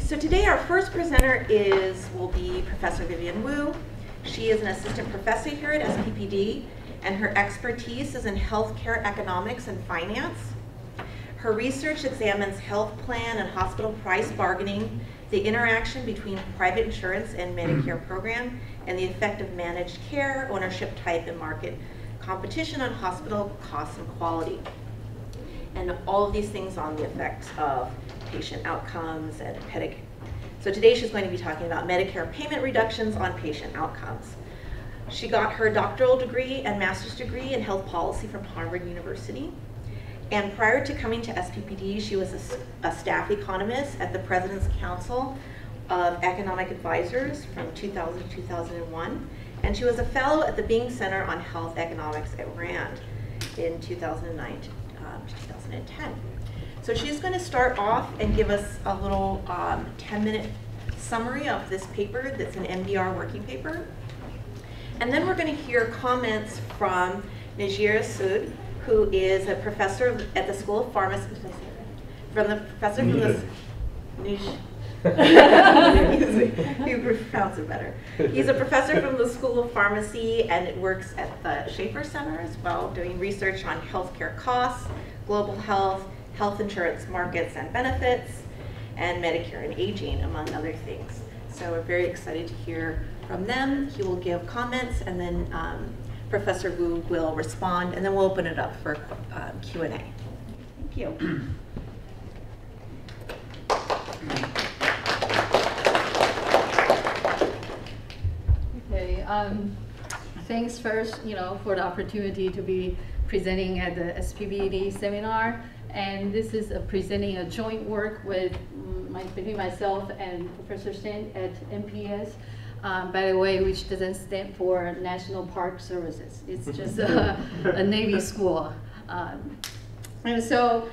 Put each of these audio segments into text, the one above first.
So today our first presenter will be Professor Vivian Wu. She is an assistant professor here at SPPD, and her expertise is in healthcare economics and finance. Her research examines health plan and hospital price bargaining, the interaction between private insurance and Medicare program, and the effect of managed care, ownership type, and market competition on hospital costs and quality. And all of these things on the effects of patient outcomes and Medicare. So today she's going to be talking about Medicare payment reductions on patient outcomes. She got her doctoral degree and master's degree in health policy from Harvard University. And prior to coming to SPPD, she was a staff economist at the President's Council of Economic Advisors from 2000 to 2001. And she was a fellow at the Bing Center on Health Economics at RAND in 2009 to 2010. So she's going to start off and give us a little 10-minute summary of this paper that's an MDR working paper. And then we're going to hear comments from Najira Sood, who is a professor at the School of Pharmacy. From the professor from the you pronounce it better. He's a professor from the School of Pharmacy and works at the Schaefer Center as well, doing research on healthcare costs, global health, health insurance markets and benefits, and Medicare and aging, among other things. So we're very excited to hear from them. He will give comments, and then Professor Wu will respond, and then we'll open it up for Q&A. Thank you. Okay. Thanks first, for the opportunity to be presenting at the SPPD seminar. And this is presenting a joint work between myself and Professor Shen at MPS. By the way, which doesn't stand for National Park Services. It's just a Navy school. And so,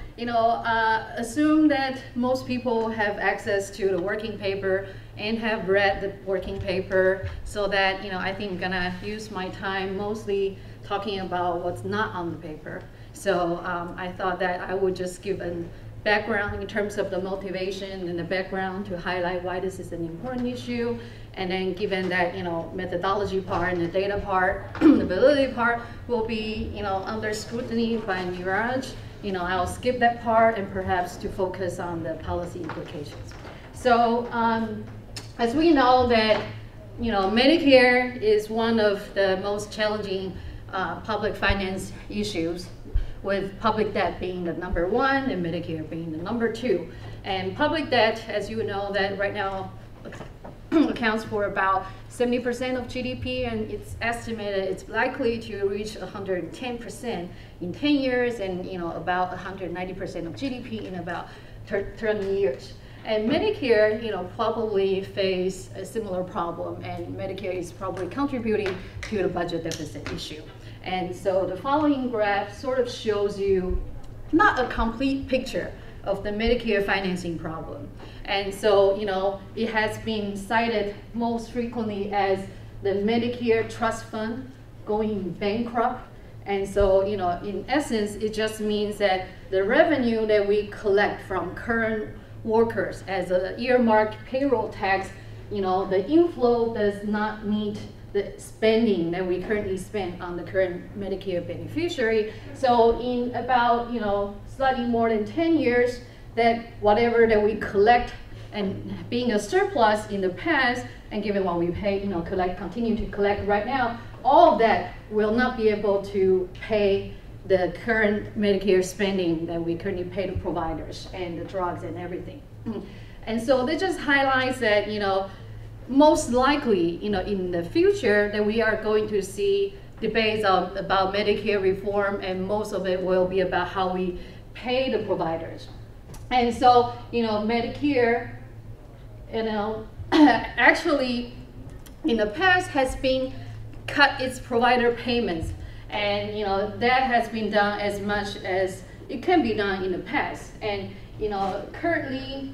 assume that most people have access to the working paper and have read the working paper, so that, I think I'm gonna use my time mostly talking about what's not on the paper. So I thought that I would just give a background in terms of the motivation and the background to highlight why this is an important issue. And then given that, methodology part and the data part, the validity part will be, under scrutiny by Niraj, I'll skip that part and perhaps to focus on the policy implications. So as we know that, Medicare is one of the most challenging public finance issues, with public debt being the number one and Medicare being the number two. And public debt, as you know, that right now accounts for about 70% of GDP, and it's estimated it's likely to reach 110% in 10 years, and about 190% of GDP in about 30 years. And Medicare, probably face a similar problem, and Medicare is probably contributing to the budget deficit issue. And so the following graph sort of shows you not a complete picture of the Medicare financing problem. And so, it has been cited most frequently as the Medicare trust fund going bankrupt. And so, in essence, it just means that the revenue that we collect from current workers as an earmarked payroll tax, the inflow does not meet the spending that we currently spend on the current Medicare beneficiary. So in about, slightly more than 10 years, that whatever that we collect and being a surplus in the past, and given what we pay, continue to collect right now, all of that will not be able to pay the current Medicare spending that we currently pay to providers and the drugs and everything. And so that just highlights that, most likely, in the future, that we are going to see debates about Medicare reform, and most of it will be about how we pay the providers. And so, Medicare, actually, in the past has been cut its provider payments, and that has been done as much as it can be done in the past. And currently,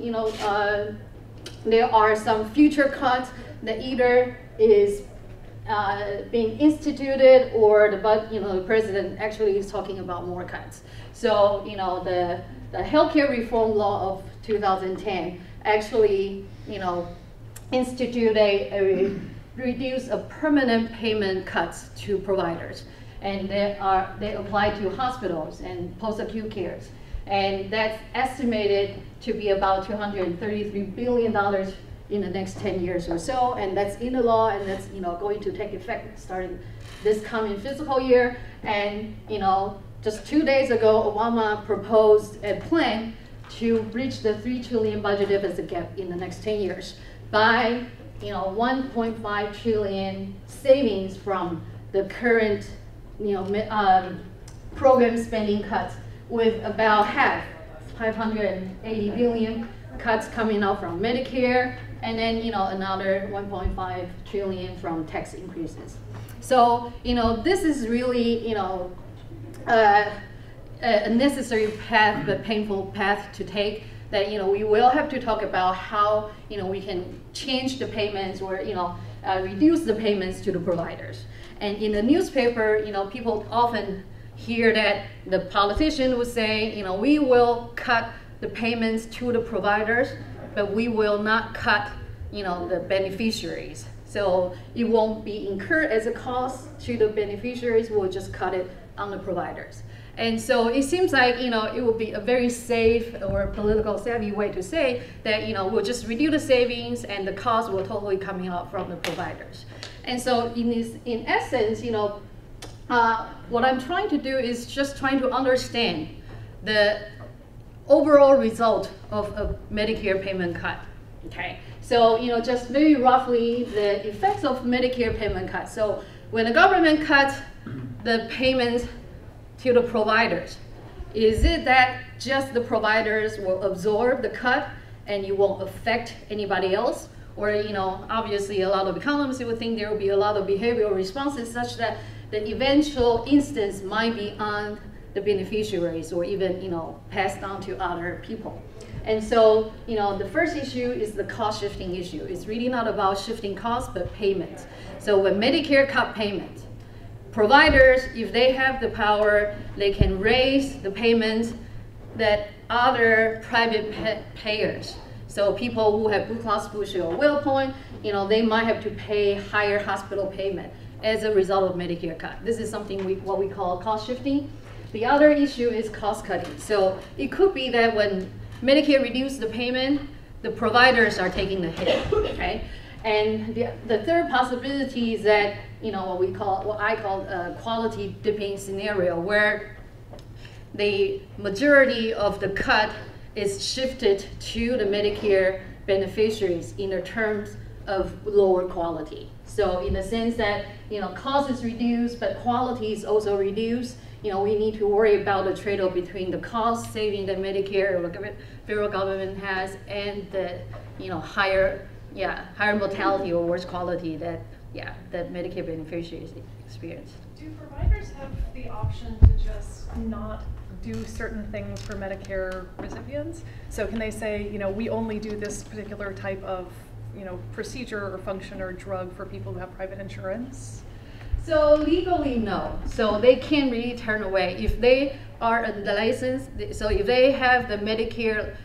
there are some future cuts that either is being instituted, or the president actually is talking about more cuts. So the healthcare reform law of 2010 actually instituted reduce a permanent payment cuts to providers, and they apply to hospitals and post-acute cares, and that's estimated to be about $233 billion in the next 10 years or so, and that's in the law, and that's going to take effect starting this coming fiscal year. And just 2 days ago, Obama proposed a plan to bridge the $3 trillion budget deficit gap in the next 10 years by $1.5 trillion savings from the current program spending cuts, with about half, 580 billion cuts coming out from Medicare, and then another 1.5 trillion from tax increases. So this is really a necessary path, but painful path to take. That we will have to talk about how we can change the payments, or reduce the payments to the providers. And in the newspaper, people often hear that the politician would say, we will cut the payments to the providers, but we will not cut the beneficiaries. So it won't be incurred as a cost to the beneficiaries. We'll just cut it on the providers. And so it seems like it would be a very safe or political savvy way to say that we'll just reduce the savings, and the cost will totally coming out from the providers. And so in essence, what I'm trying to do is just trying to understand the overall result of a Medicare payment cut. Okay, so just very roughly the effects of Medicare payment cut. So when the government cuts the payments to the providers, is it that just the providers will absorb the cut and it won't affect anybody else? Or obviously a lot of economists would think there will be a lot of behavioral responses such that the eventual instance might be on the beneficiaries, or even passed on to other people. And so the first issue is the cost shifting issue. It's really not about shifting costs, but payments. So when Medicare cut payments, providers, if they have the power, they can raise the payments that other private payers. So people who have Blue Cross Blue Shield or WellPoint, they might have to pay higher hospital payment as a result of Medicare cut. This is something what we call cost shifting. The other issue is cost cutting. So it could be that when Medicare reduces the payment, the providers are taking the hit, okay? And the third possibility is that what I call a quality dipping scenario, where the majority of the cut is shifted to the Medicare beneficiaries in the terms of lower quality. So in the sense that cost is reduced, but quality is also reduced. We need to worry about the trade-off between the cost saving that Medicare or the federal government has, and the higher mortality or worse quality that Medicare beneficiaries experience. Do providers have the option to just not do certain things for Medicare recipients? So can they say, we only do this particular type of procedure or function or drug for people who have private insurance? So legally, no. So they can't really turn away. If they are licensed, so if they have the Medicare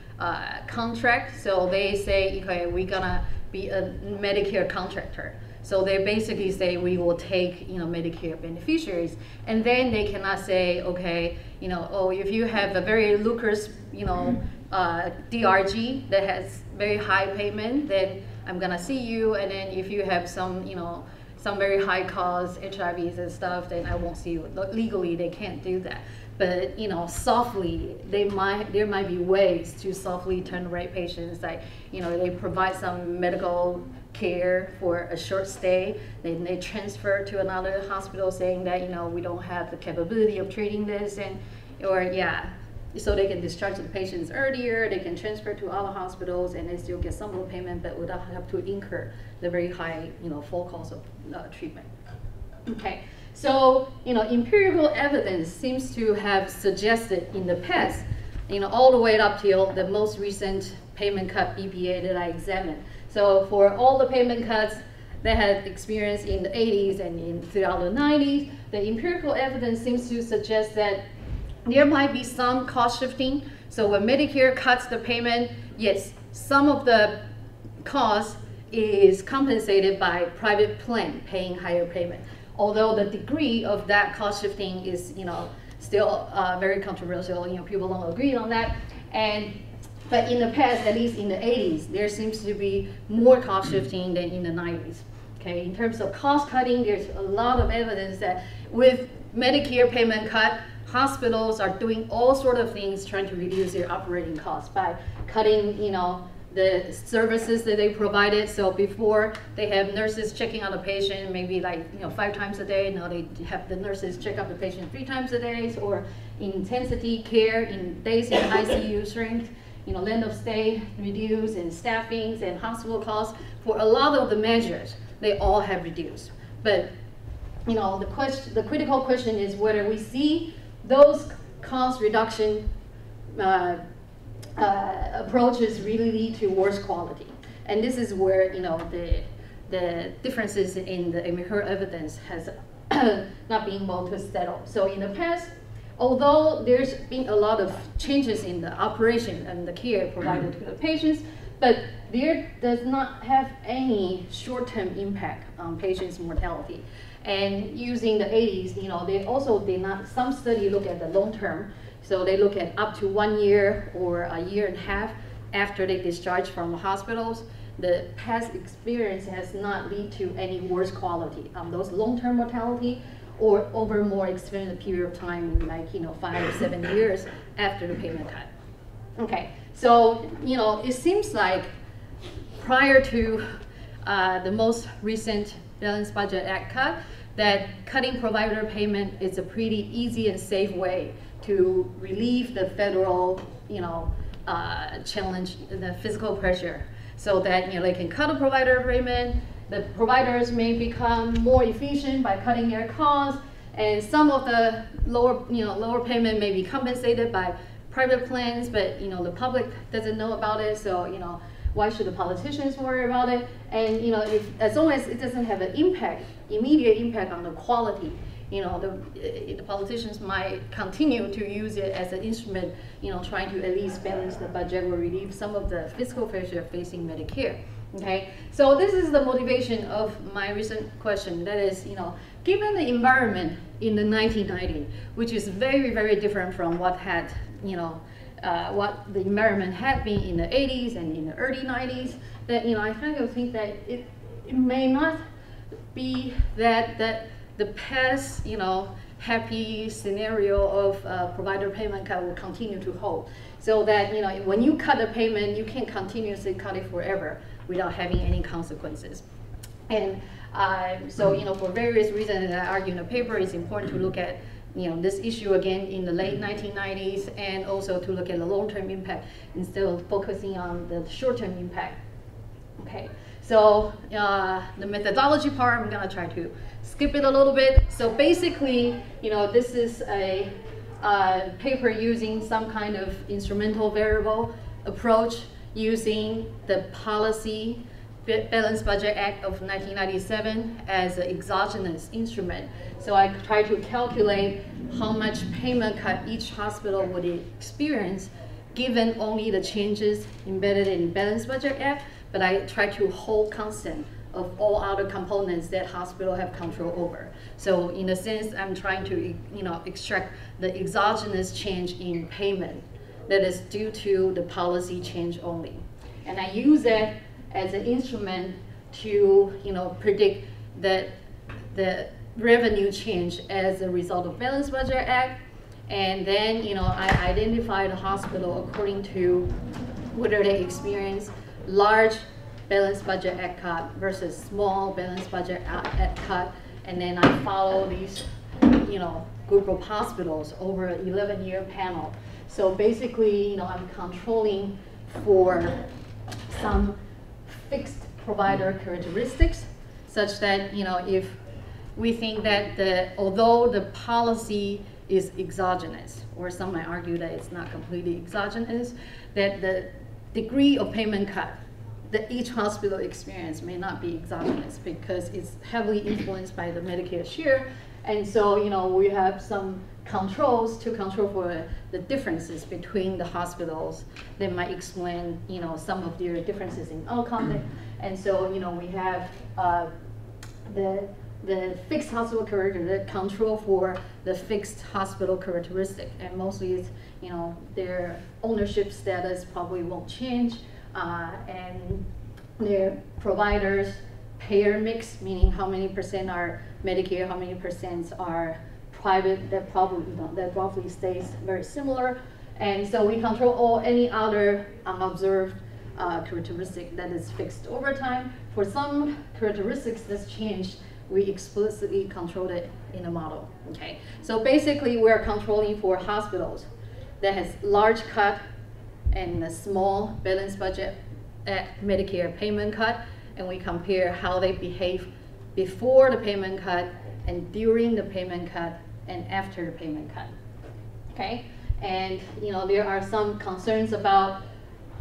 contract, so they say, okay, we're gonna be a Medicare contractor. So they basically say we will take Medicare beneficiaries, and then they cannot say, okay, if you have a very lucrative DRG that has very high payment, then I'm gonna see you, and then if you have some very high cost HIVs and stuff, then I won't see you. Legally, they can't do that. But softly, there might be ways to softly turn away patients. Like they provide some medical care for a short stay, then they transfer to another hospital saying that we don't have the capability of treating this, so they can discharge the patients earlier. They can transfer to other hospitals, and they still get some of the payment, but without have to incur the very high full cost of treatment. Okay. So, empirical evidence seems to have suggested in the past, all the way up till the most recent payment cut BPA that I examined. So for all the payment cuts, that had experience in the 80s and throughout the 90s, the empirical evidence seems to suggest that there might be some cost shifting. So when Medicare cuts the payment, yes, some of the cost is compensated by private plan paying higher payment. Although the degree of that cost shifting is, still very controversial. People don't agree on that. But in the past, at least in the 80s, there seems to be more cost shifting than in the 90s. Okay, in terms of cost cutting, there's a lot of evidence that with Medicare payment cut, hospitals are doing all sort of things trying to reduce their operating costs by cutting, the services that they provided. So before they have nurses checking on the patient, maybe 5 times a day. Now they have the nurses check up the patient 3 times a day, or intensity care in days in ICU strength. Length of stay reduced, and staffings and hospital costs. For a lot of the measures, they all have reduced. But the critical question is whether we see those cost reduction approaches really lead to worse quality. And this is where the differences in the empirical evidence has not been able to settle. So in the past, although there's been a lot of changes in the operation and the care provided to the patients, but there does not have any short-term impact on patients' mortality. And using the 80s, they also did not, some study look at the long-term, so they look at up to 1 year or a year and a half after they discharge from hospitals. The past experience has not led to any worse quality on those long-term mortality, or over more extended period of time, 5 or 7 years after the payment cut. Okay, so it seems like prior to the most recent Balanced Budget Act cut, that cutting provider payment is a pretty easy and safe way to relieve the federal challenge, the fiscal pressure, so that they can cut a provider payment. The providers may become more efficient by cutting their costs, and some of the lower payment may be compensated by private plans, but the public doesn't know about it, so why should the politicians worry about it? And as long as it doesn't have an immediate impact on the quality, the politicians might continue to use it as an instrument, trying to at least balance the budget or relieve some of the fiscal pressure facing Medicare. Okay, so this is the motivation of my recent question. That is, given the environment in the 1990s, which is very, very different from what had, what the environment had been in the 80s and in the early 90s, that I kind of think that it may not be that the past, happy scenario of provider payment cut will continue to hold. So that when you cut a payment, you can't continuously cut it forever without having any consequences. And so for various reasons that I argue in the paper, it's important to look at this issue again in the late 1990s, and also to look at the long-term impact instead of focusing on the short-term impact. Okay, so the methodology part, I'm gonna try to skip it a little bit. So basically, this is a paper using some kind of instrumental variable approach, using the Policy Balanced Budget Act of 1997 as an exogenous instrument. So I try to calculate how much payment cut each hospital would experience given only the changes embedded in Balanced Budget Act, but I try to hold constant of all other components that hospital have control over. So in a sense, I'm trying to extract the exogenous change in payment that is due to the policy change only. And I use that as an instrument to predict that the revenue change as a result of Balanced Budget Act. And then I identify the hospital according to whether they experience large Balanced Budget Act cut versus small Balanced Budget Act cut. And then I follow these group of hospitals over an 11-year panel. So basically, I'm controlling for some fixed provider characteristics, such that if we think that although the policy is exogenous, or some might argue that it's not completely exogenous, that the degree of payment cut each hospital experience may not be exogenous because it's heavily influenced by the Medicare share. And so, we have some controls to control for the differences between the hospitals that might explain, some of their differences in outcome. And so, we have the fixed hospital characteristic, the control for the fixed hospital characteristic, and mostly it's, their ownership status probably won't change, and their providers payer mix, meaning how many percent are Medicare, how many percent are private, that probably, that roughly stays very similar. And so we control any other unobserved characteristic that is fixed over time. For some characteristics that's changed, we explicitly control it in the model, okay? So basically we're controlling for hospitals that has large cut and a small balanced budget at Medicare payment cut, and we compare how they behave before the payment cut and during the payment cut and after the payment cut, okay? And there are some concerns about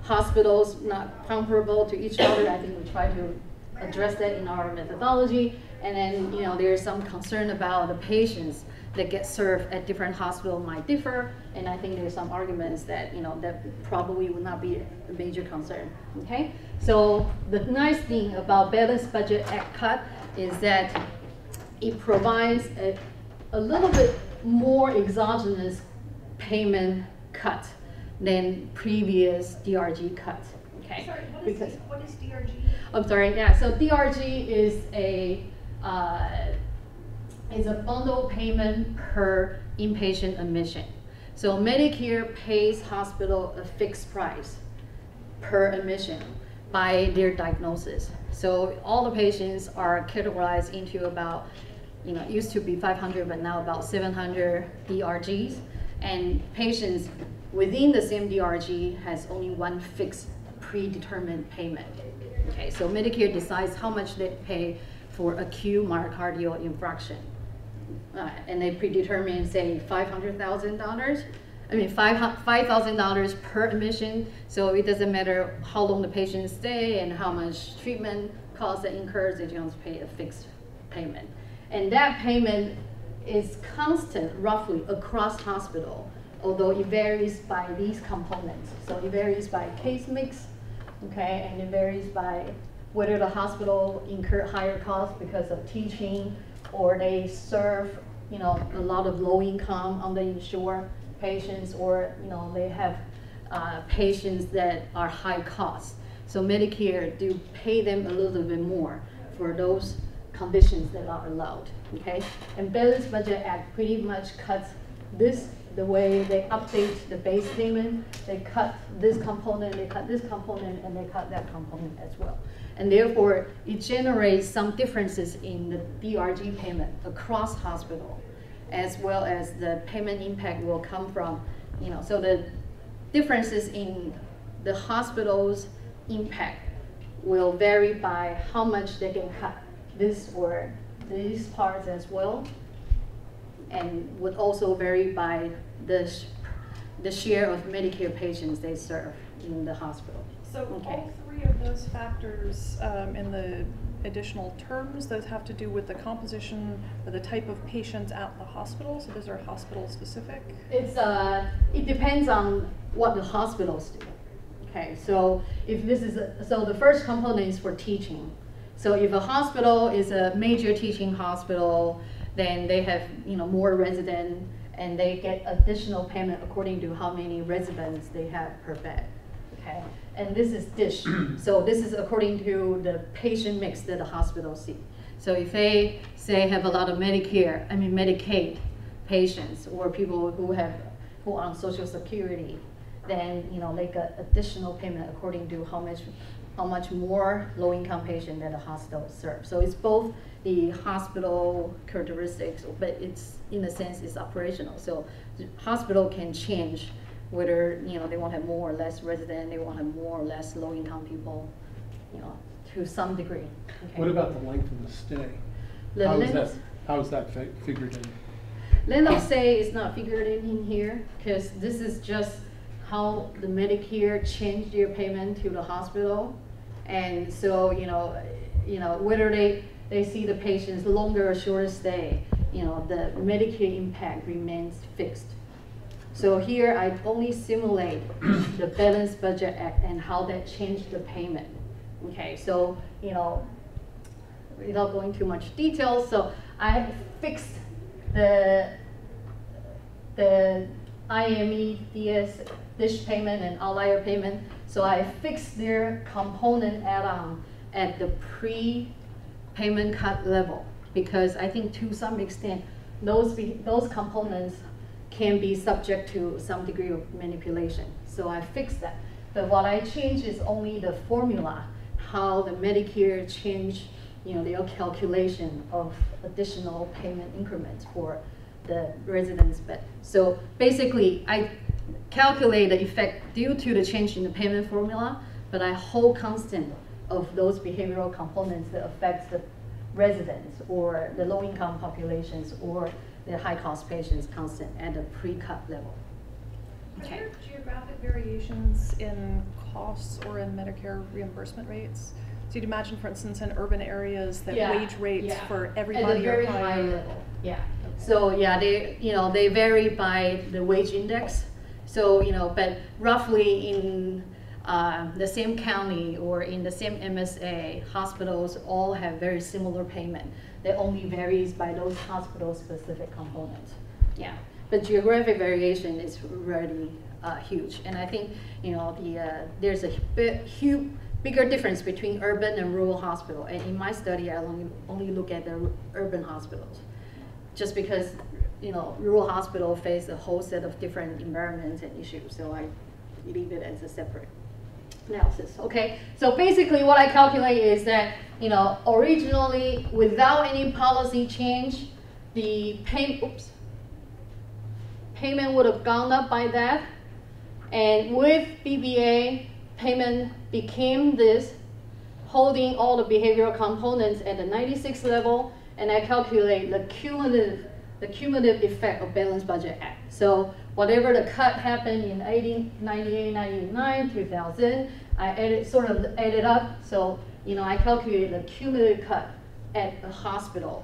hospitals not comparable to each other. I think we try to address that in our methodology. And then, there's some concern about the patients that get served at different hospitals might differ. And I think there's some arguments that, that probably would not be a major concern, okay? So the nice thing about balanced budget at cut is that it provides a little bit more exogenous payment cut than previous DRG cuts, okay? Sorry, what is DRG? I'm sorry, yeah, so DRG is a bundle payment per inpatient admission. So Medicare pays hospital a fixed price per admission by their diagnosis. So all the patients are categorized into about, it used to be 500, but now about 700 DRGs. And patients within the same DRG has only one fixed predetermined payment. Okay, so Medicare decides how much they pay for acute myocardial infarction. And they predetermine, say, $500,000. I mean, $5,000 per admission. So it doesn't matter how long the patient stay and how much treatment costs it incurs, they just pay a fixed payment. And that payment is constant roughly across hospital, although it varies by these components. So it varies by case mix, okay, and it varies by whether the hospital incur higher costs because of teaching, or they serve, a lot of low-income, underinsured patients, or they have patients that are high cost. So Medicare do pay them a little bit more for those conditions that are allowed, okay? And balanced budget act pretty much cuts this, the way they update the base payment, they cut this component, they cut this component, and they cut that component as well. And therefore, it generates some differences in the DRG payment across hospital, as well as the payment impact will come from, so the differences in the hospital's impact will vary by how much they can cut this or these parts as well, and would also vary by the share of Medicare patients they serve in the hospital. So okay. all three of those factors in the additional terms, those have to do with the composition or the type of patients at the hospital, so those are hospital specific? It depends on what the hospitals do. Okay, so if this is, so the first component is for teaching. So if a hospital is a major teaching hospital, then they have more residents, and they get additional payment according to how many residents they have per bed. Okay, and this is DISH. So this is according to the patient mix that the hospital see. So if they say have a lot of Medicaid patients, or people who are on Social Security, then they get additional payment according to how much more low-income patient that the hospital serves. So it's both the hospital characteristics, but it's, in a sense, it's operational. So the hospital can change whether they want to have more or less resident, they want to have more or less low-income people, to some degree. Okay. What about the length of the stay? How is that figured in? Length of stay is not figured in here, because this is just how the Medicare changed their payment to the hospital. And so, whether they see the patients longer or shorter stay, the Medicare impact remains fixed. So here I only simulate the Balanced Budget Act and how that changed the payment. Okay, so, without going too much detail, so I fixed the IME, DS, dish payment and outlier payment. So I fixed their component add-on at the pre-payment cut level, because I think to some extent those components can be subject to some degree of manipulation. So I fixed that. But what I changed is only the formula, how the Medicare changed their calculation of additional payment increments for the residents' bed. So basically, I calculate the effect due to the change in the payment formula, but I hold constant of those behavioral components that affects the residents or the low-income populations or the high-cost patients constant at the pre-cut level. Okay. Are there geographic variations in costs or in Medicare reimbursement rates? So you'd imagine, for instance, in urban areas that wage rates for everybody at a very are higher. high level. Yeah. Okay. So yeah, they vary by the wage index. So but roughly in the same county or in the same MSA, hospitals all have very similar payment. That only varies by those hospital-specific components. Yeah, but geographic variation is really huge, and I think there's a bigger difference between urban and rural hospital. And in my study, I only look at the urban hospitals, just because rural hospital face a whole set of different environments and issues. So I leave it as a separate analysis. Okay, so basically what I calculate is that originally without any policy change, the payment would have gone up by that, and with BBA, payment became this, holding all the behavioral components at the 96 level, and I calculate the cumulative effect of Balanced Budget Act. So whatever the cut happened in 98, 99, 2000, I added up. So I calculated the cumulative cut at the hospital,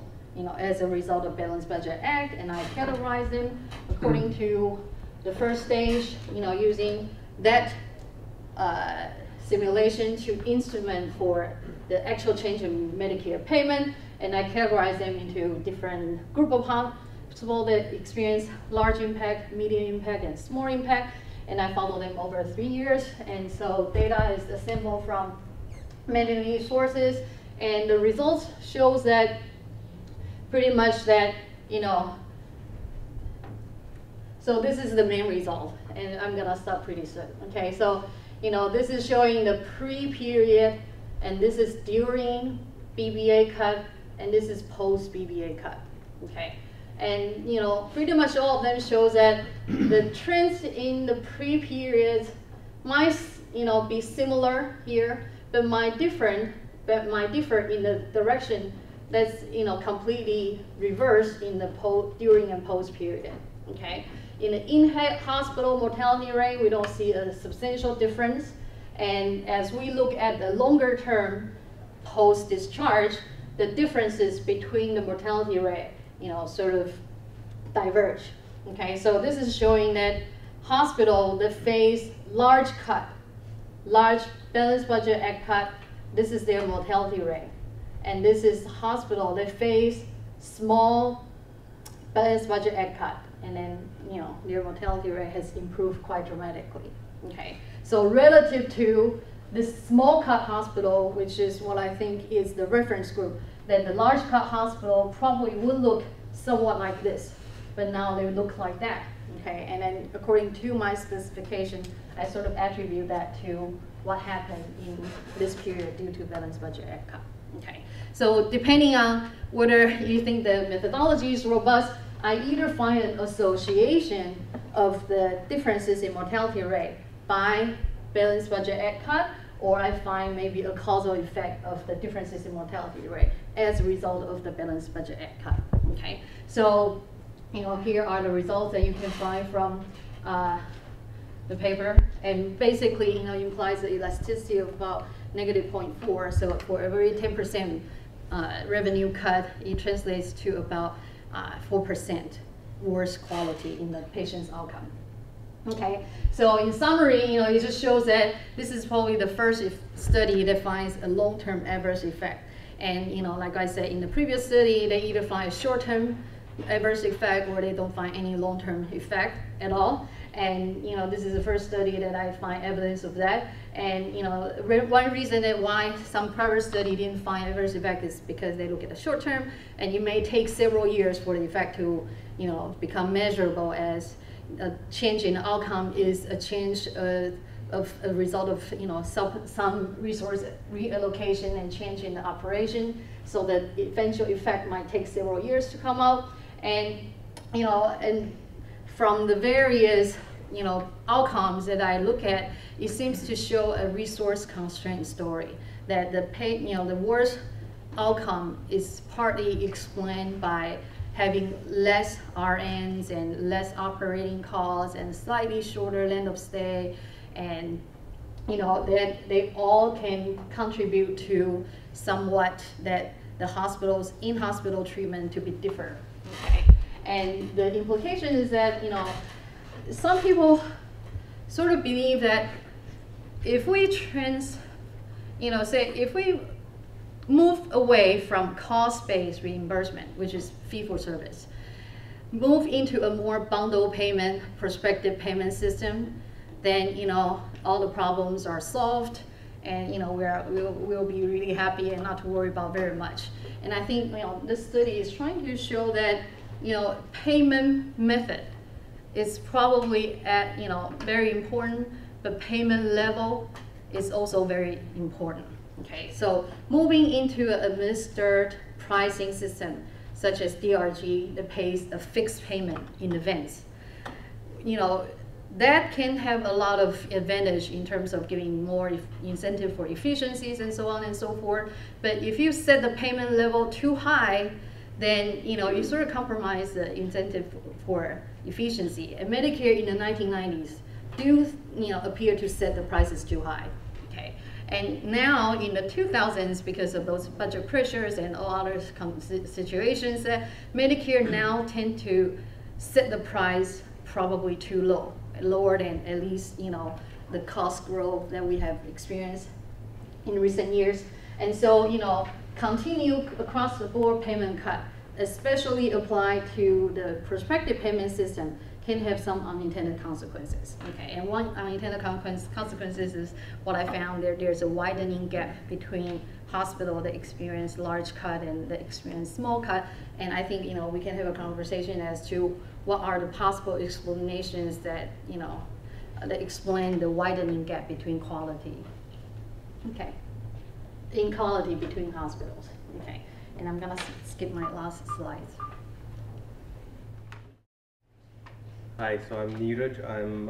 as a result of Balanced Budget Act, and I categorize them according to the first stage, using that simulation to instrument for the actual change in Medicare payment, and I categorize them into different group of hospitals that experience large impact, medium impact, and small impact, and I follow them over 3 years. And so data is assembled from many sources, and the results shows that pretty much that, so this is the main result, and I'm gonna stop pretty soon. Okay, so this is showing the pre-period, and this is during BBA cut, and this is post-BBA cut. Okay, and pretty much all of them shows that the trends in the pre-periods might be similar here, but might differ in the direction that's completely reversed in the during and post period. Okay, in the in-hospital mortality rate, we don't see a substantial difference, and as we look at the longer term post-discharge, the differences between the mortality rate sort of diverge. Okay, so this is showing that hospital that face large Balanced Budget Act cut, this is their mortality rate. And this is hospital that face small Balanced Budget Act cut, and then their mortality rate has improved quite dramatically. Okay, so relative to this small cut hospital, which is what I think is the reference group, then the large cut hospital probably would look somewhat like this, but now they look like that. Okay, and then according to my specification, I sort of attribute that to what happened in this period due to Balanced Budget Act cut. Okay, so depending on whether you think the methodology is robust, I either find an association of the differences in mortality rate by Balanced Budget Act cut, or I find maybe a causal effect of the differences in mortality rate as a result of the Balanced Budget Act cut. Okay, so here are the results that you can find from the paper, and basically, implies the elasticity of about -0.4. So for every 10% revenue cut, it translates to about 4% worse quality in the patient's outcome. Okay, so in summary, it just shows that this is probably the first study that finds a long-term adverse effect. And like I said, in the previous study, they either find a short-term adverse effect or they don't find any long-term effect at all. And this is the first study that I find evidence of that. And one reason that why some prior study didn't find adverse effect is because they look at the short term, and it may take several years for the effect to become measurable, as a change in outcome is a change of a result of some resource reallocation and change in the operation. So the eventual effect might take several years to come out. And and from the various outcomes that I look at, it seems to show a resource constraint story, that the worst outcome is partly explained by having less RNs and less operating costs and slightly shorter length of stay, and that they all can contribute to somewhat that the hospital's in-hospital treatment to be different. Okay, and the implication is that some people sort of believe that if we if we move away from cost-based reimbursement, which is fee-for-service, move into a more bundle payment, prospective payment system, then all the problems are solved, and we'll be really happy and not to worry about very much. And I think this study is trying to show that payment method is probably very important, but payment level is also very important. Okay, so moving into an administered pricing system such as DRG that pays a fixed payment in advance, that can have a lot of advantage in terms of giving more incentive for efficiencies and so on and so forth. But if you set the payment level too high, then you sort of compromise the incentive for efficiency. And Medicare in the 1990s do appear to set the prices too high. Okay, and now in the 2000s, because of those budget pressures and all other situations, Medicare now tend to set the price probably too low, lower than at least the cost growth that we have experienced in recent years. And so continue across the board payment cut, especially applied to the prospective payment system, can have some unintended consequences. Okay, and one unintended consequences is what I found there's a widening gap between hospitals that experience large cut and that experience small cut. And I think we can have a conversation as to what are the possible explanations that that explain the widening gap between quality. Okay, in quality between hospitals. Okay, and I'm gonna skip my last slides. Hi, so I'm Neeraj. I'm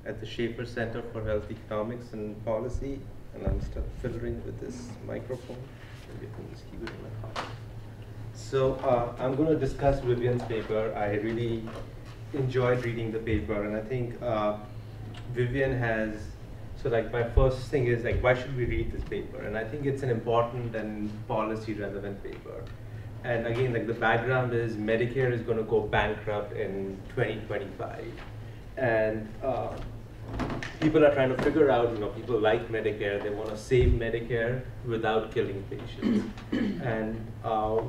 at the Schaefer Center for Health Economics and Policy, and I'm still fiddling with this microphone. Maybe I can just keep it in my pocket. So I'm going to discuss Vivian's paper. I really enjoyed reading the paper, and I think Vivian has, so my first thing is why should we read this paper? And I think it's an important and policy relevant paper. And again, the background is Medicare is going to go bankrupt in 2025. And people are trying to figure out, people like Medicare, they want to save Medicare without killing patients. And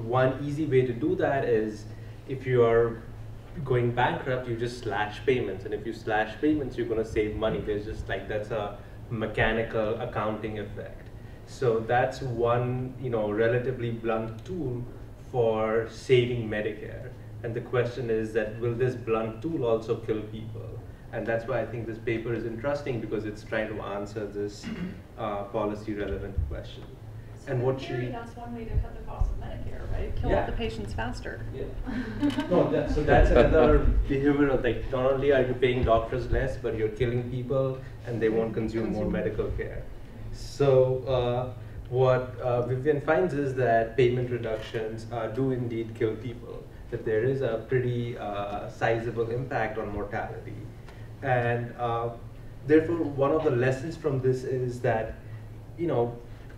one easy way to do that is if you are going bankrupt, you just slash payments. And if you slash payments, you're going to save money. There's just that's a mechanical accounting effect. So that's one, relatively blunt tool for saving Medicare. And the question is that will this blunt tool also kill people? And that's why I think this paper is interesting, because it's trying to answer this policy relevant question. So and what theory, that's one way to cut the cost of Medicare, right? Kill Yeah. off the patients faster. Yeah. No, so that's another behavioral, not only are you paying doctors less, but you're killing people and they won't consume more medical care. So what Vivian finds is that payment reductions do indeed kill people, that there is a pretty sizable impact on mortality. And therefore, one of the lessons from this is that,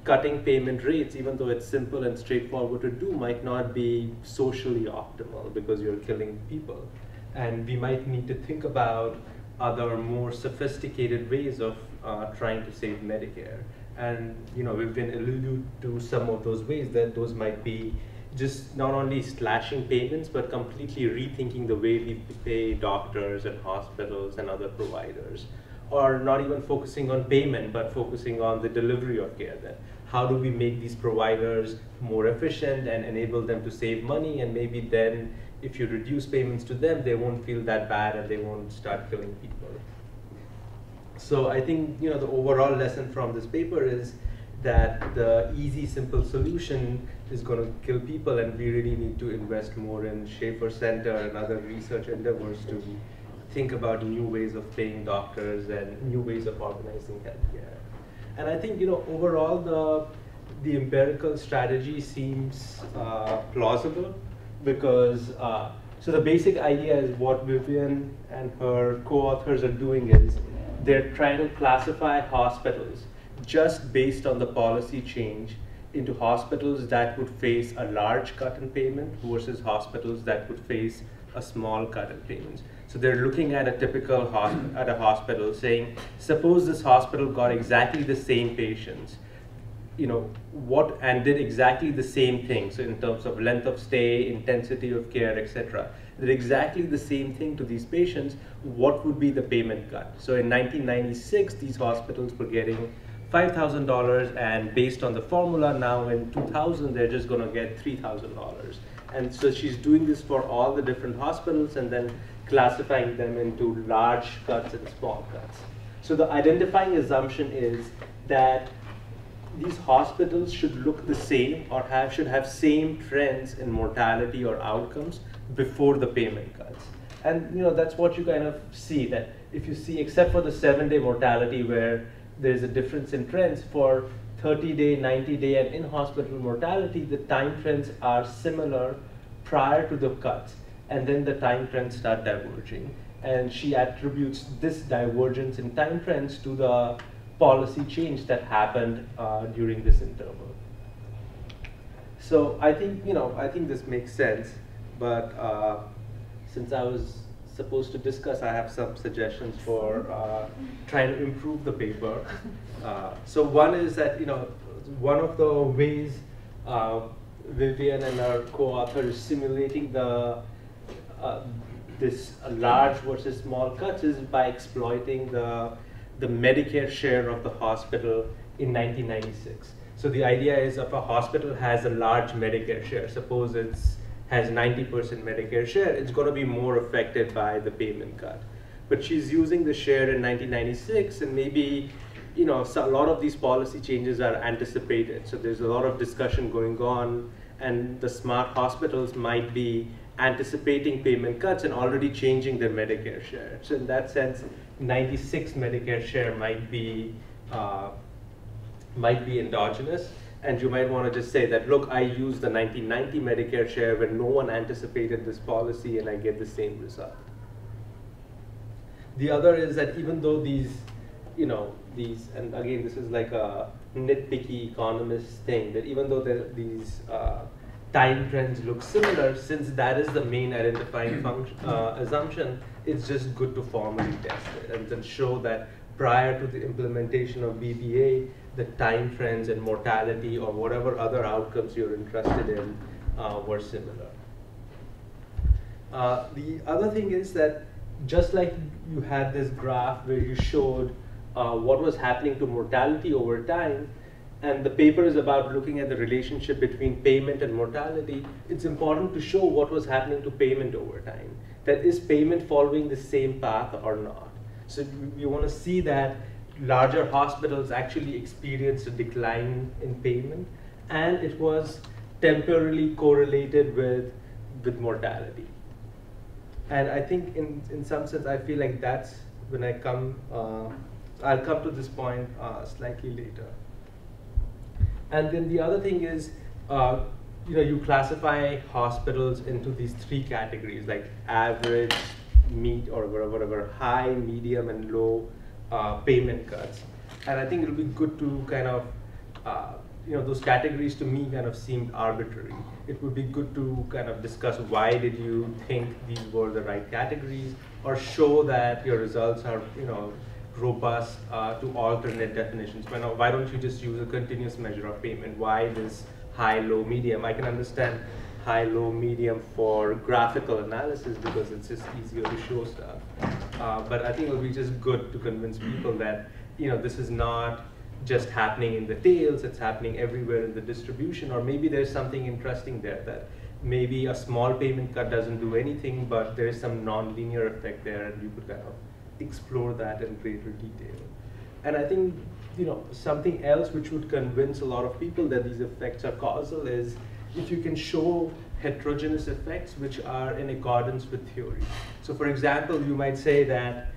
cutting payment rates, even though it's simple and straightforward to do, might not be socially optimal because you're killing people. And we might need to think about other more sophisticated ways of trying to save Medicare. And we've been alluded to some of those ways, that those might be just not only slashing payments, but completely rethinking the way we pay doctors and hospitals and other providers. Or not even focusing on payment, but focusing on the delivery of care. Then how do we make these providers more efficient and enable them to save money? And maybe then, if you reduce payments to them, they won't feel that bad and they won't start killing people. So I think the overall lesson from this paper is that the easy, simple solution is going to kill people, and we really need to invest more in Schaefer Center and other research endeavors to think about new ways of paying doctors and new ways of organizing healthcare. And I think overall the empirical strategy seems plausible, because so the basic idea is what Vivian and her co-authors are doing is they're trying to classify hospitals just based on the policy change into hospitals that would face a large cut in payment versus hospitals that would face a small cut in payments. So they're looking at a typical hospital saying, suppose this hospital got exactly the same patients, and did exactly the same thing. So in terms of length of stay, intensity of care, etc., did exactly the same thing to these patients, what would be the payment cut? So in 1996, these hospitals were getting $5,000, and based on the formula now in 2000, they're just going to get $3,000. And so she's doing this for all the different hospitals and then classifying them into large cuts and small cuts. So the identifying assumption is that these hospitals should look the same or should have same trends in mortality or outcomes before the payment cuts. And that's what you kind of see, that if you see, except for the 7-day mortality where there's a difference in trends, for 30-day, 90-day, and in-hospital mortality, the time trends are similar prior to the cuts, and then the time trends start diverging. And she attributes this divergence in time trends to the policy change that happened during this interval. So I think, I think this makes sense, but since I was supposed to discuss, I have some suggestions for trying to improve the paper. So one is that, one of the ways Vivian and our co-author is simulating this large versus small cuts is by exploiting the Medicare share of the hospital in 1996. So the idea is, if a hospital has a large Medicare share, suppose has 90% Medicare share, it's going to be more affected by the payment cut. But she's using the share in 1996, and maybe so a lot of these policy changes are anticipated. So there's a lot of discussion going on, and the smart hospitals might be anticipating payment cuts and already changing their Medicare share. So in that sense, 96 Medicare share might be endogenous. And you might want to just say that, look, I used the 1990 Medicare share when no one anticipated this policy, and I get the same result. The other is that even though these, and again, this is like a nitpicky economist thing, that even though these time trends look similar, since that is the main identifying assumption, it's just good to formally test it and then show that prior to the implementation of BBA, the time trends and mortality or whatever other outcomes you're interested in were similar. The other thing is that just like you had this graph where you showed what was happening to mortality over time, and the paper is about looking at the relationship between payment and mortality, it's important to show what was happening to payment over time. That is payment following the same path or not? So you want to see that larger hospitals actually experienced a decline in payment, and it was temporarily correlated with mortality. And I think in some sense, I feel like that's when I'll come to this point slightly later. And then the other thing is, you classify hospitals into these 3 categories, like average, whatever high, medium, and low payment cuts. And I think it'll be good to kind of, those categories to me kind of seemed arbitrary. It would be good to kind of discuss why did you think these were the right categories, or show that your results are, robust to alternate definitions. Why don't you just use a continuous measure of payment? Why this high, low, medium? I can understand high, low, medium for graphical analysis because it's just easier to show stuff. But I think it'll be just good to convince people that this is not just happening in the tails, it's happening everywhere in the distribution, or maybe there's something interesting there, that maybe a small payment cut doesn't do anything, but there is some non-linear effect there, and you could kind of explore that in greater detail. And I think something else which would convince a lot of people that these effects are causal is if you can show heterogeneous effects which are in accordance with theory. So for example, you might say that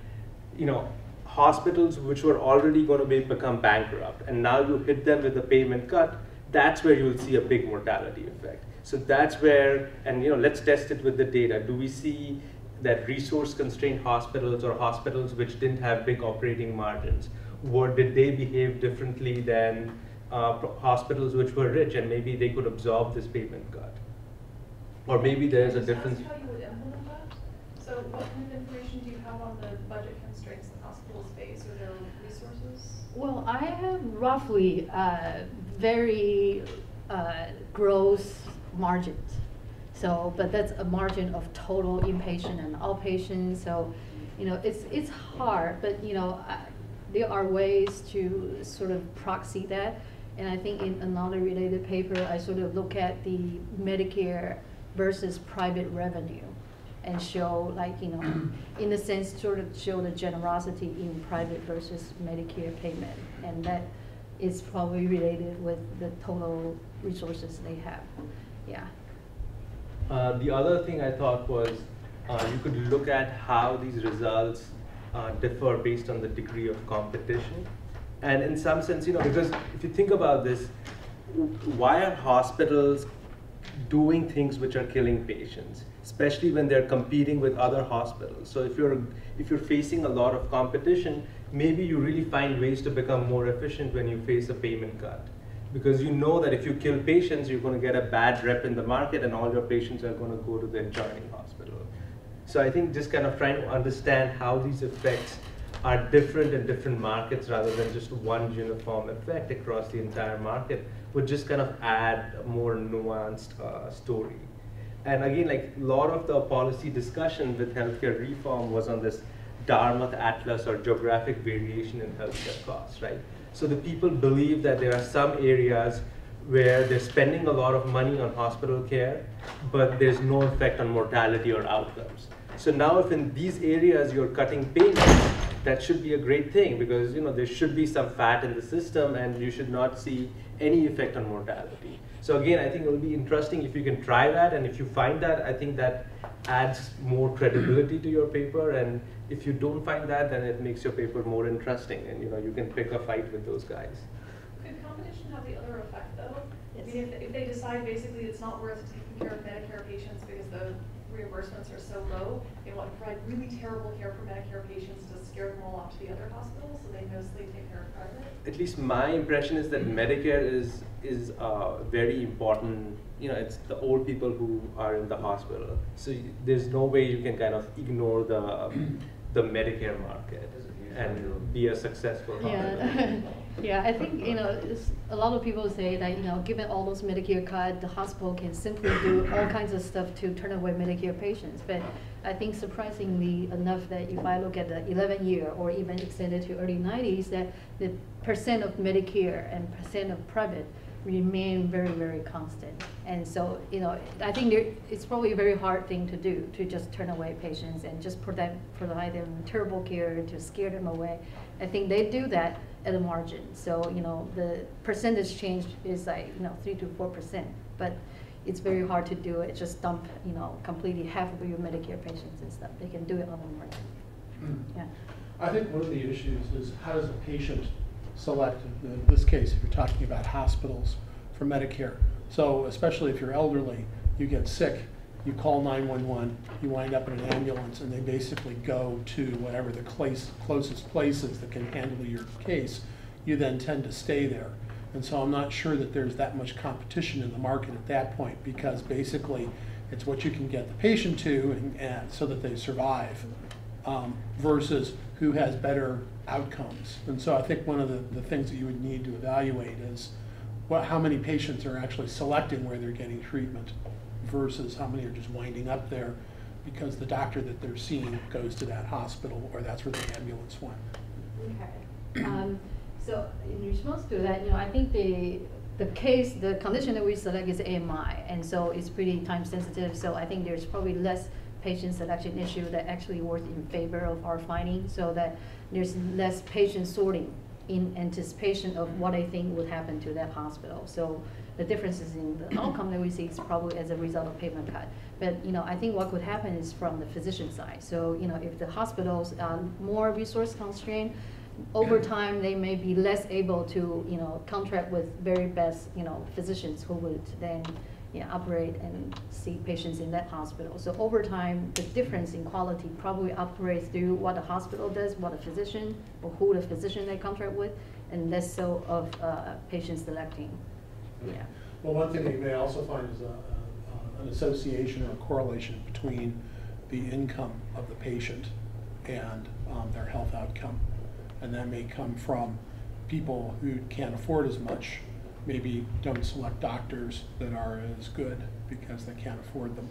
hospitals which were already going to become bankrupt, and now you hit them with a payment cut, that's where you'll see a big mortality effect. So that's where, and let's test it with the data. Do we see that resource-constrained hospitals, or hospitals which didn't have big operating margins, did they behave differently than hospitals which were rich, and maybe they could absorb this payment cut? Or maybe there's a difference. How you would implement that? So what kind of information do you have on the budget constraints that hospitals face, or their resources? Well, I have roughly very gross margins. So, but that's a margin of total inpatient and outpatient. So, it's hard, but there are ways to sort of proxy that. And I think in another related paper, I sort of look at the Medicare versus private revenue, and show, like, in a sense, sort of show the generosity in private versus Medicare payment, and that is probably related with the total resources they have. Yeah. The other thing I thought was you could look at how these results differ based on the degree of competition. And in some sense, because if you think about this, why are hospitals doing things which are killing patients, especially when they're competing with other hospitals? So if you're facing a lot of competition, maybe you really find ways to become more efficient when you face a payment cut. Because you know that if you kill patients, you're going to get a bad rep in the market, and all your patients are going to go to the adjoining hospital. So I think just kind of trying to understand how these effects are different in different markets rather than just one uniform effect across the entire market would just kind of add a more nuanced story. And again, like a lot of the policy discussion with healthcare reform was on this Dartmouth Atlas, or geographic variation in healthcare costs, right? So the people believe that there are some areas where they're spending a lot of money on hospital care, but there's no effect on mortality or outcomes. So now if in these areas you're cutting payments, that should be a great thing, because there should be some fat in the system and you should not see any effect on mortality. So again, I think it will be interesting if you can try that, and if you find that, I think that adds more credibility to your paper, and if you don't find that, then it makes your paper more interesting, and you can pick a fight with those guys. Could competition have the other effect, though? Yes. I mean, if they decide basically it's not worth taking care of Medicare patients because the reimbursements are so low, they want to provide really terrible care for Medicare patients to scare them all off to the other hospitals, so they mostly take care of private? At least my impression is that Medicare is very important. It's the old people who are in the hospital. So there's no way you can kind of ignore the Medicare market and be a successful hospital. Yeah. Yeah, I think a lot of people say that given all those Medicare cuts, the hospital can simply do all kinds of stuff to turn away Medicare patients. But I think surprisingly enough that if I look at the 11-year or even extended to early 90s, that the percent of Medicare and percent of private remain very, very constant. And so I think it's probably a very hard thing to do, to just turn away patients and just provide them terrible care to scare them away. I think they do that at a margin. So the percentage change is like 3 to 4%, but it's very hard to do it. Just dump completely half of your Medicare patients and stuff. They can do it on the margin. Yeah. I think one of the issues is how does a patient select, in this case, if you're talking about hospitals for Medicare. So especially if you're elderly, you get sick, you call 911, you wind up in an ambulance, and they basically go to whatever the closest place is that can handle your case, you then tend to stay there. And so I'm not sure that there's that much competition in the market at that point, because basically it's what you can get the patient to and so that they survive, versus who has better outcomes. And so I think one of the things that you would need to evaluate is how many patients are actually selecting where they're getting treatment versus how many are just winding up there because the doctor that they're seeing goes to that hospital or that's where the ambulance went. Okay. So in response to that, I think the condition that we select is AMI, and so it's pretty time sensitive. So I think there's probably less patient selection issue that actually works in favor of our finding, so that there's less patient sorting in anticipation of what I think would happen to that hospital. So the differences in the outcome that we see is probably as a result of payment cut. But I think what could happen is from the physician side. So if the hospitals are more resource constrained, over time they may be less able to contract with very best physicians who would then operate and see patients in that hospital. So over time, the difference in quality probably operates through what the hospital does, what a physician, or who the physician they contract with, and less so of patients selecting. Yeah. Well, one thing that you may also find is an association or a correlation between the income of the patient and their health outcome. And that may come from people who can't afford as much, maybe don't select doctors that are as good because they can't afford them.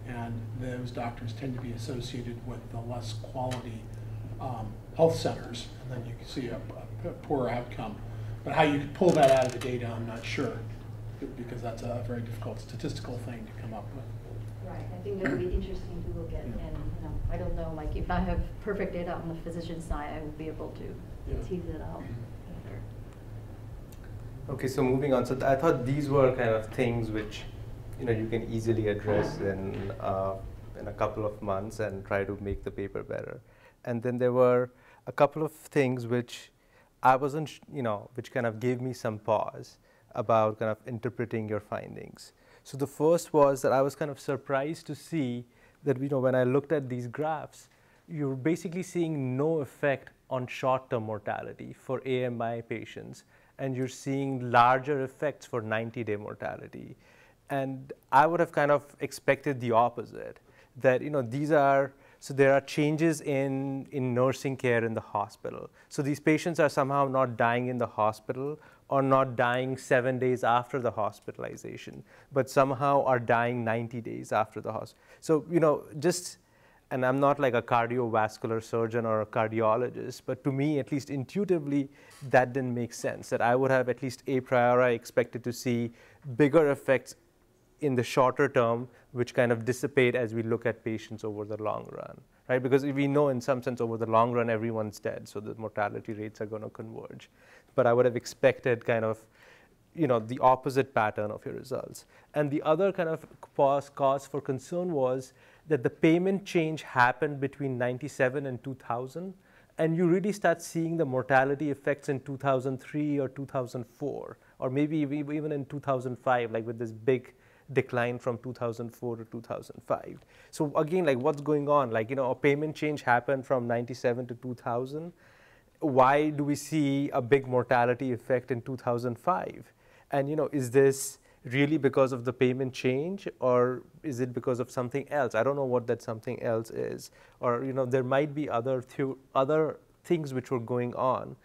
And those doctors tend to be associated with the less quality health centers, and then you can see a poor outcome. But how you could pull that out of the data, I'm not sure, because that's a very difficult statistical thing to come up with. Right, I think that would be interesting to look at, and I don't know, like if I have perfect data on the physician side, I will be able to tease it out. Okay, so moving on. So I thought these were kind of things which you can easily address in a couple of months and try to make the paper better. And then there were a couple of things which I wasn't, which kind of gave me some pause about kind of interpreting your findings. So the first was that I was kind of surprised to see that when I looked at these graphs, you're basically seeing no effect on short-term mortality for AMI patients, and you're seeing larger effects for 90-day mortality. And I would have kind of expected the opposite, that there are changes in nursing care in the hospital. So these patients are somehow not dying in the hospital or not dying 7 days after the hospitalization, but somehow are dying 90 days after the hospital. So, and I'm not like a cardiovascular surgeon or a cardiologist, but to me, at least intuitively, that didn't make sense, that I would have at least a priori expected to see bigger effects in the shorter term, which kind of dissipate as we look at patients over the long run, right? Because we know in some sense over the long run, everyone's dead, so the mortality rates are going to converge. But I would have expected kind of, the opposite pattern of your results. And the other kind of cause for concern was that the payment change happened between 97 and 2000, and you really start seeing the mortality effects in 2003 or 2004, or maybe even in 2005, like with this big decline from 2004 to 2005. So again, like what's going on? Like, a payment change happened from 97 to 2000. Why do we see a big mortality effect in 2005? And, is this really because of the payment change, or is it because of something else? I don't know what that something else is. Or, there might be other things which were going on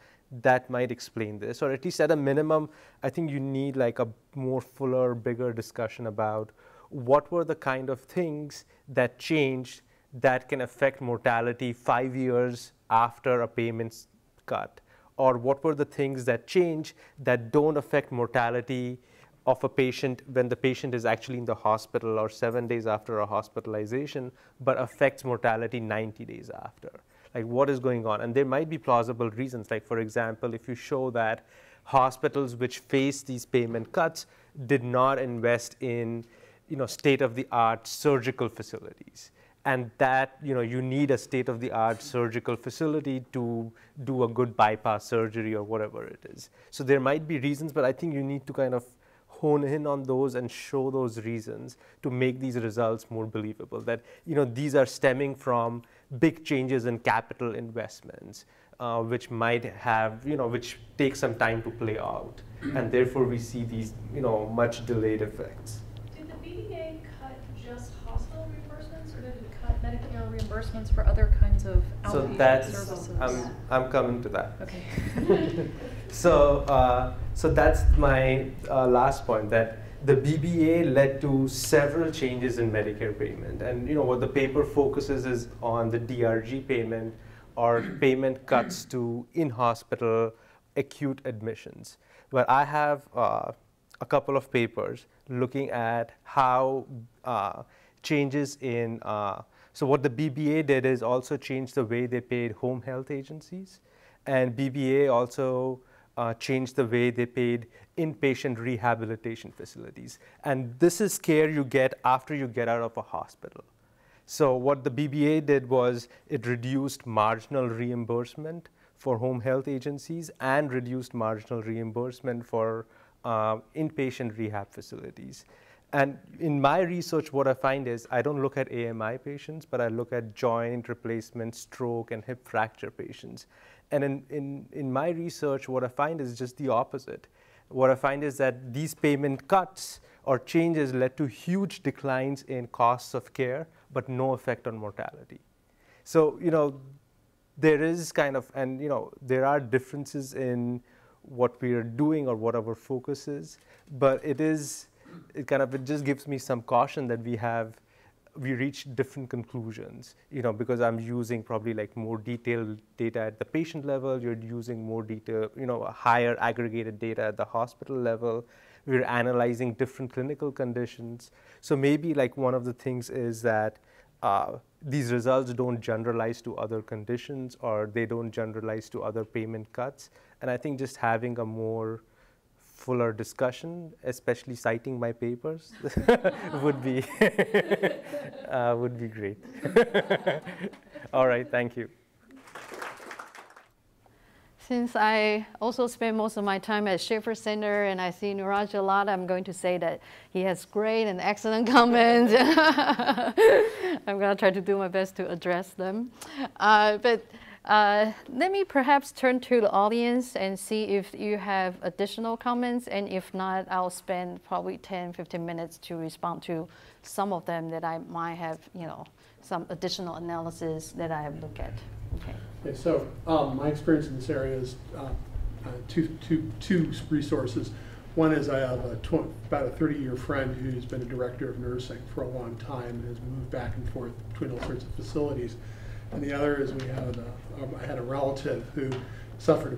that might explain this, or at least at a minimum, I think you need like a more fuller, bigger discussion about what were the kind of things that changed that can affect mortality 5 years after a payment's cut, or what were the things that change that don't affect mortality of a patient when the patient is actually in the hospital or 7 days after a hospitalization, but affects mortality 90 days after. Like what is going on? And there might be plausible reasons. Like for example, if you show that hospitals which face these payment cuts did not invest in state-of-the-art surgical facilities, and that you need a state-of-the-art surgical facility to do a good bypass surgery or whatever it is. So there might be reasons, but I think you need to kind of hone in on those and show those reasons to make these results more believable. That these are stemming from big changes in capital investments, which might have which take some time to play out, and therefore we see these much delayed effects. Did the BDA cut just hospital reimbursements, or did it cut Medicare reimbursements for other kinds of outpatient services? I'm coming to that. Okay. So that's my last point, that the BBA led to several changes in Medicare payment. And what the paper focuses is on the DRG payment, or payment cuts to in-hospital acute admissions. But I have a couple of papers looking at how changes in, so what the BBA did is also change the way they paid home health agencies. And BBA also changed the way they paid inpatient rehabilitation facilities. And this is care you get after you get out of a hospital. So what the BBA did was it reduced marginal reimbursement for home health agencies and reduced marginal reimbursement for inpatient rehab facilities. And in my research, what I find is I don't look at AMI patients, but I look at joint replacement, stroke, and hip fracture patients. And in my research, what I find is just the opposite. What I find is that these payment cuts or changes led to huge declines in costs of care, but no effect on mortality. So, there is kind of, and there are differences in what we are doing or what our focus is, but it just gives me some caution that we reach different conclusions, because I'm using probably like more detailed data at the patient level, you're using more detail, higher aggregated data at the hospital level, we're analyzing different clinical conditions. So maybe like one of the things is that these results don't generalize to other conditions, or they don't generalize to other payment cuts. And I think just having a more fuller discussion, especially citing my papers, would be great. All right, thank you. Since I also spend most of my time at Schaefer Center and I see Niraj a lot, I'm going to say that he has great and excellent comments. I'm going to try to do my best to address them. But let me perhaps turn to the audience and see if you have additional comments, and if not, I'll spend probably 10-15 minutes to respond to some of them that I might have, some additional analysis that I have looked at. Okay, so my experience in this area is two resources. One is I have about a 30-year friend who's been a director of nursing for a long time and has moved back and forth between all sorts of facilities. And the other is I had a relative who suffered a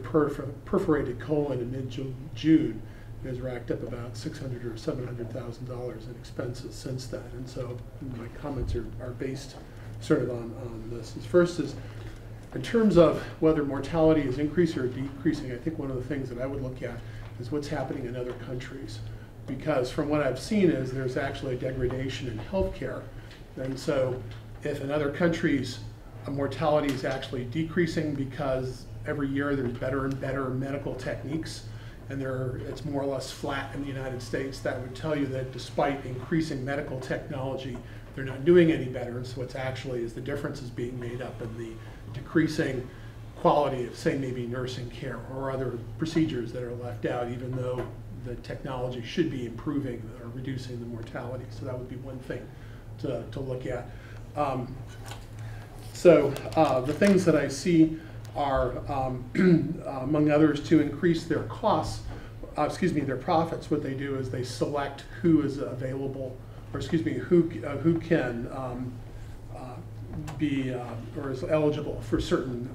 perforated colon in mid-June, who has racked up about $600,000 or $700,000 in expenses since then. And so my comments are based sort of on this. First is, in terms of whether mortality is increasing or decreasing, I think one of the things that I would look at is what's happening in other countries. Because from what I've seen is there's actually a degradation in healthcare. And so if in other countries mortality is actually decreasing because every year there's better and better medical techniques, and it's more or less flat in the United States, that would tell you that despite increasing medical technology, they're not doing any better. And so what's actually is the difference is being made up in the decreasing quality of, say, maybe nursing care or other procedures that are left out, even though the technology should be improving or reducing the mortality. So that would be one thing to look at. So the things that I see are, among others, to increase their costs, their profits. What they do is they select who is available, or who can be or is eligible for certain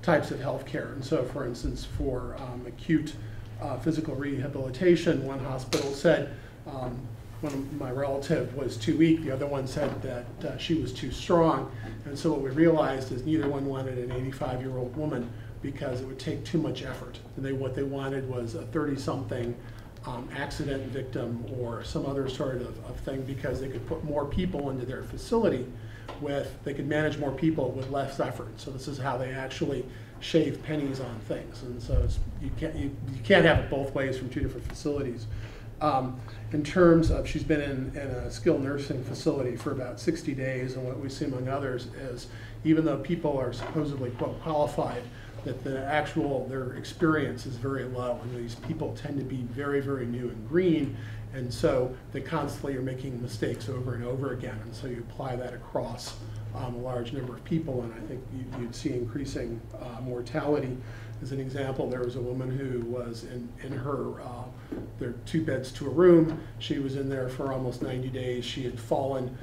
types of health care. And so, for instance, for acute physical rehabilitation, one hospital said one of my relative was too weak, the other one said that she was too strong. And so what we realized is neither one wanted an 85-year-old woman because it would take too much effort. And what they wanted was a 30-something accident victim or some other sort of thing, because they could put more people into their facility they could manage more people with less effort. So this is how they actually shave pennies on things. And so you can't have it both ways from two different facilities. In terms of, she's been in a skilled nursing facility for about 60 days, and what we see among others is, even though people are supposedly quote qualified, that their experience is very low, and these people tend to be very, very new and green, and so they constantly are making mistakes over and over again, and so you apply that across a large number of people, and I think you'd see increasing mortality. As an example, there was a woman who was in her, there are 2 beds to a room. She was in there for almost 90 days. She had fallen.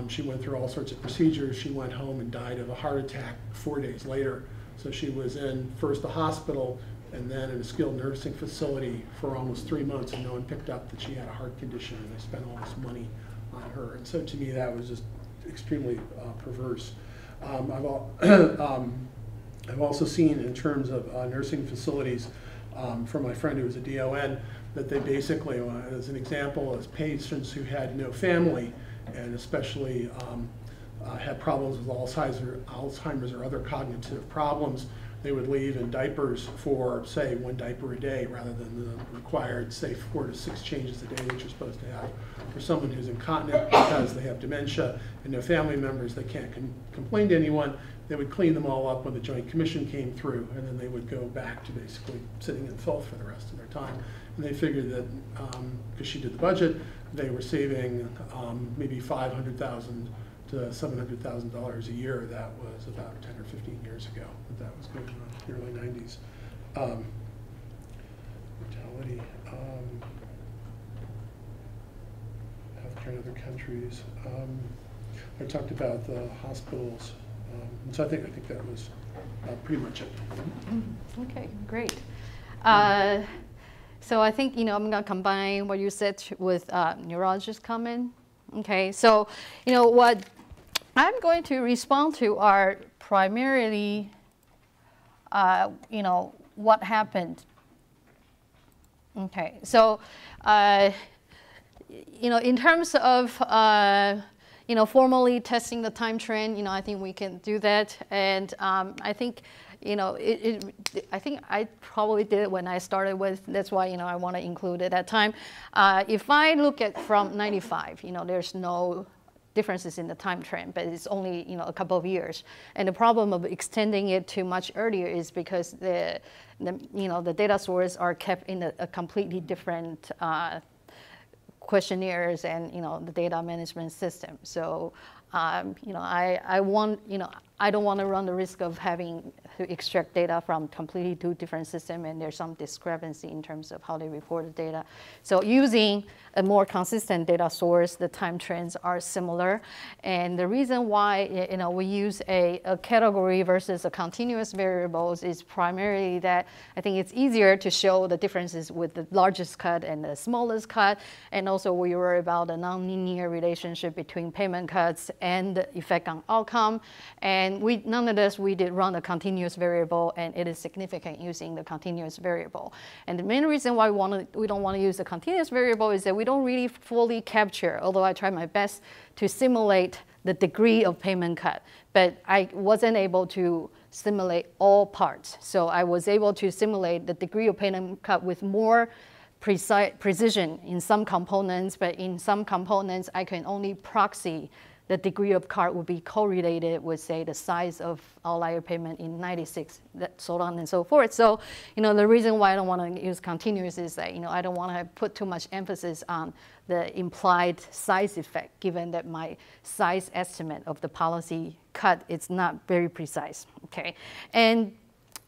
She went through all sorts of procedures. She went home and died of a heart attack 4 days later. So she was in first the hospital and then in a skilled nursing facility for almost 3 months, and no one picked up that she had a heart condition, and they spent all this money on her. And so to me, that was just extremely perverse. I've also seen, in terms of nursing facilities, from my friend who was a DON, that they basically, as an example, as patients who had no family, and especially had problems with Alzheimer's or other cognitive problems, they would leave in diapers for, say, 1 diaper a day rather than the required, say, 4 to 6 changes a day that you're supposed to have. For someone who's incontinent because they have dementia and no family members, they can't complain to anyone. They would clean them all up when the Joint Commission came through, and then they would go back to basically sitting in filth for the rest of their time. And they figured that, because she did the budget, they were saving maybe $500,000 to $700,000 a year. That was about 10 or 15 years ago that was going on in the early 90s. Mortality, healthcare in other countries. I talked about the hospitals. And so I think that was pretty much it. Okay, great. So I think, I'm going to combine what you said with neurologist comment. Okay, so, what I'm going to respond to are primarily, what happened. Okay, so, in terms of, formally testing the time trend, I think we can do that. And I think, I think I probably did it when I started with, that's why, I want to include it at that time. If I look at from 95, there's no differences in the time trend, but it's only, a couple of years. And the problem of extending it to much earlier is because the data sources are kept in a completely different questionnaires and the data management system. So I don't want to run the risk of having to extract data from completely 2 different systems, and there's some discrepancy in terms of how they report the data. So using a more consistent data source, the time trends are similar. And the reason why we use a category versus a continuous variables is primarily that I think it's easier to show the differences with the largest cut and the smallest cut. And also we worry about the nonlinear relationship between payment cuts and the effect on outcome. And nonetheless, we did run a continuous variable, and it is significant using the continuous variable. And the main reason why we don't want to use the continuous variable is that we don't really fully capture, although I tried my best to simulate the degree of payment cut, but I wasn't able to simulate all parts. So I was able to simulate the degree of payment cut with more precision in some components, but in some components I can only proxy the degree of cut would be correlated with, say, the size of outlier payment in 96, so on and so forth. So, the reason why I don't want to use continuous is that, I don't want to put too much emphasis on the implied size effect, given that my size estimate of the policy cut is not very precise, okay? And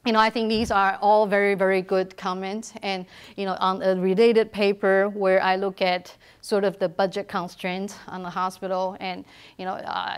I think these are all very, very good comments. And, on a related paper where I look at sort of the budget constraints on the hospital, and,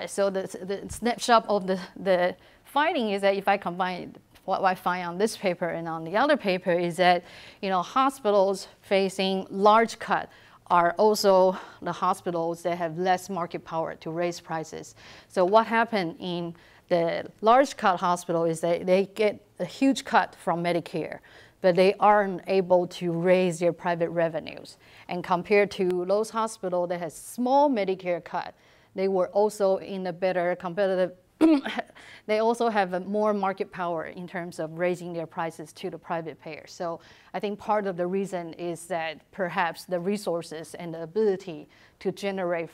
so the snapshot of the finding is that if I combine what I find on this paper and on the other paper is that, hospitals facing large cut are also the hospitals that have less market power to raise prices. So what happened in the large cut hospital is that they get a huge cut from Medicare, but they aren't able to raise their private revenues. And compared to those hospitals that has small Medicare cut, they were also in a better competitive they also have a more market power in terms of raising their prices to the private payers. So I think part of the reason is that perhaps the resources and the ability to generate,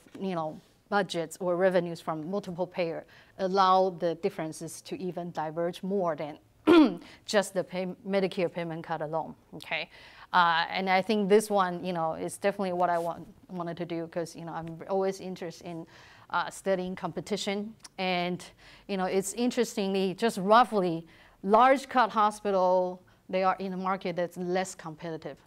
budgets or revenues from multiple payers allow the differences to even diverge more than just the Medicare payment cut alone. Okay, and I think this one, is definitely what I wanted to do because I'm always interested in studying competition, and it's interestingly just roughly large cut hospital, they are in a market that's less competitive.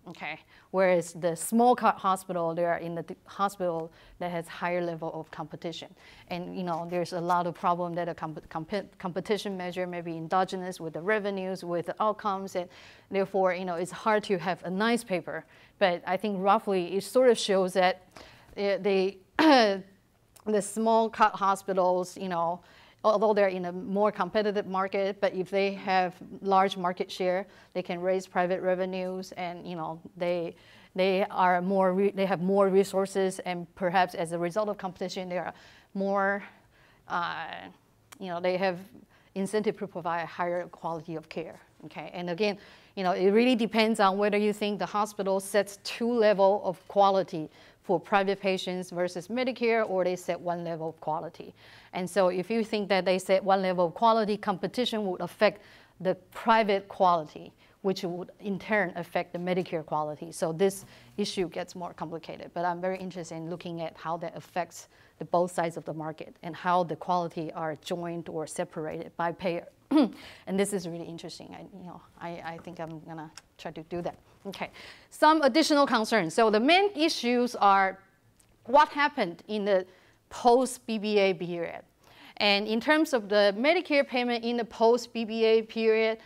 Okay, whereas the small cut hospital, they are in the hospital that has higher level of competition, and there's a lot of problem that a competition measure may be endogenous with the revenues, with the outcomes, and therefore it's hard to have a nice paper. But I think roughly it sort of shows that the small cut hospitals, although they're in a more competitive market, but if they have large market share, they can raise private revenues, and they have more resources, and perhaps as a result of competition, they are more, they have incentive to provide a higher quality of care. Okay, and again, it really depends on whether you think the hospital sets two levels of quality for private patients versus Medicare, or they set one level of quality. And so if you think that they set one level of quality, competition would affect the private quality, which would in turn affect the Medicare quality. So this issue gets more complicated, but I'm very interested in looking at how that affects the both sides of the market and how the quality are joined or separated by payer. And this is really interesting. I think I'm gonna try to do that. Okay, some additional concerns. So the main issues are what happened in the post-BBA period. And in terms of the Medicare payment in the post-BBA period,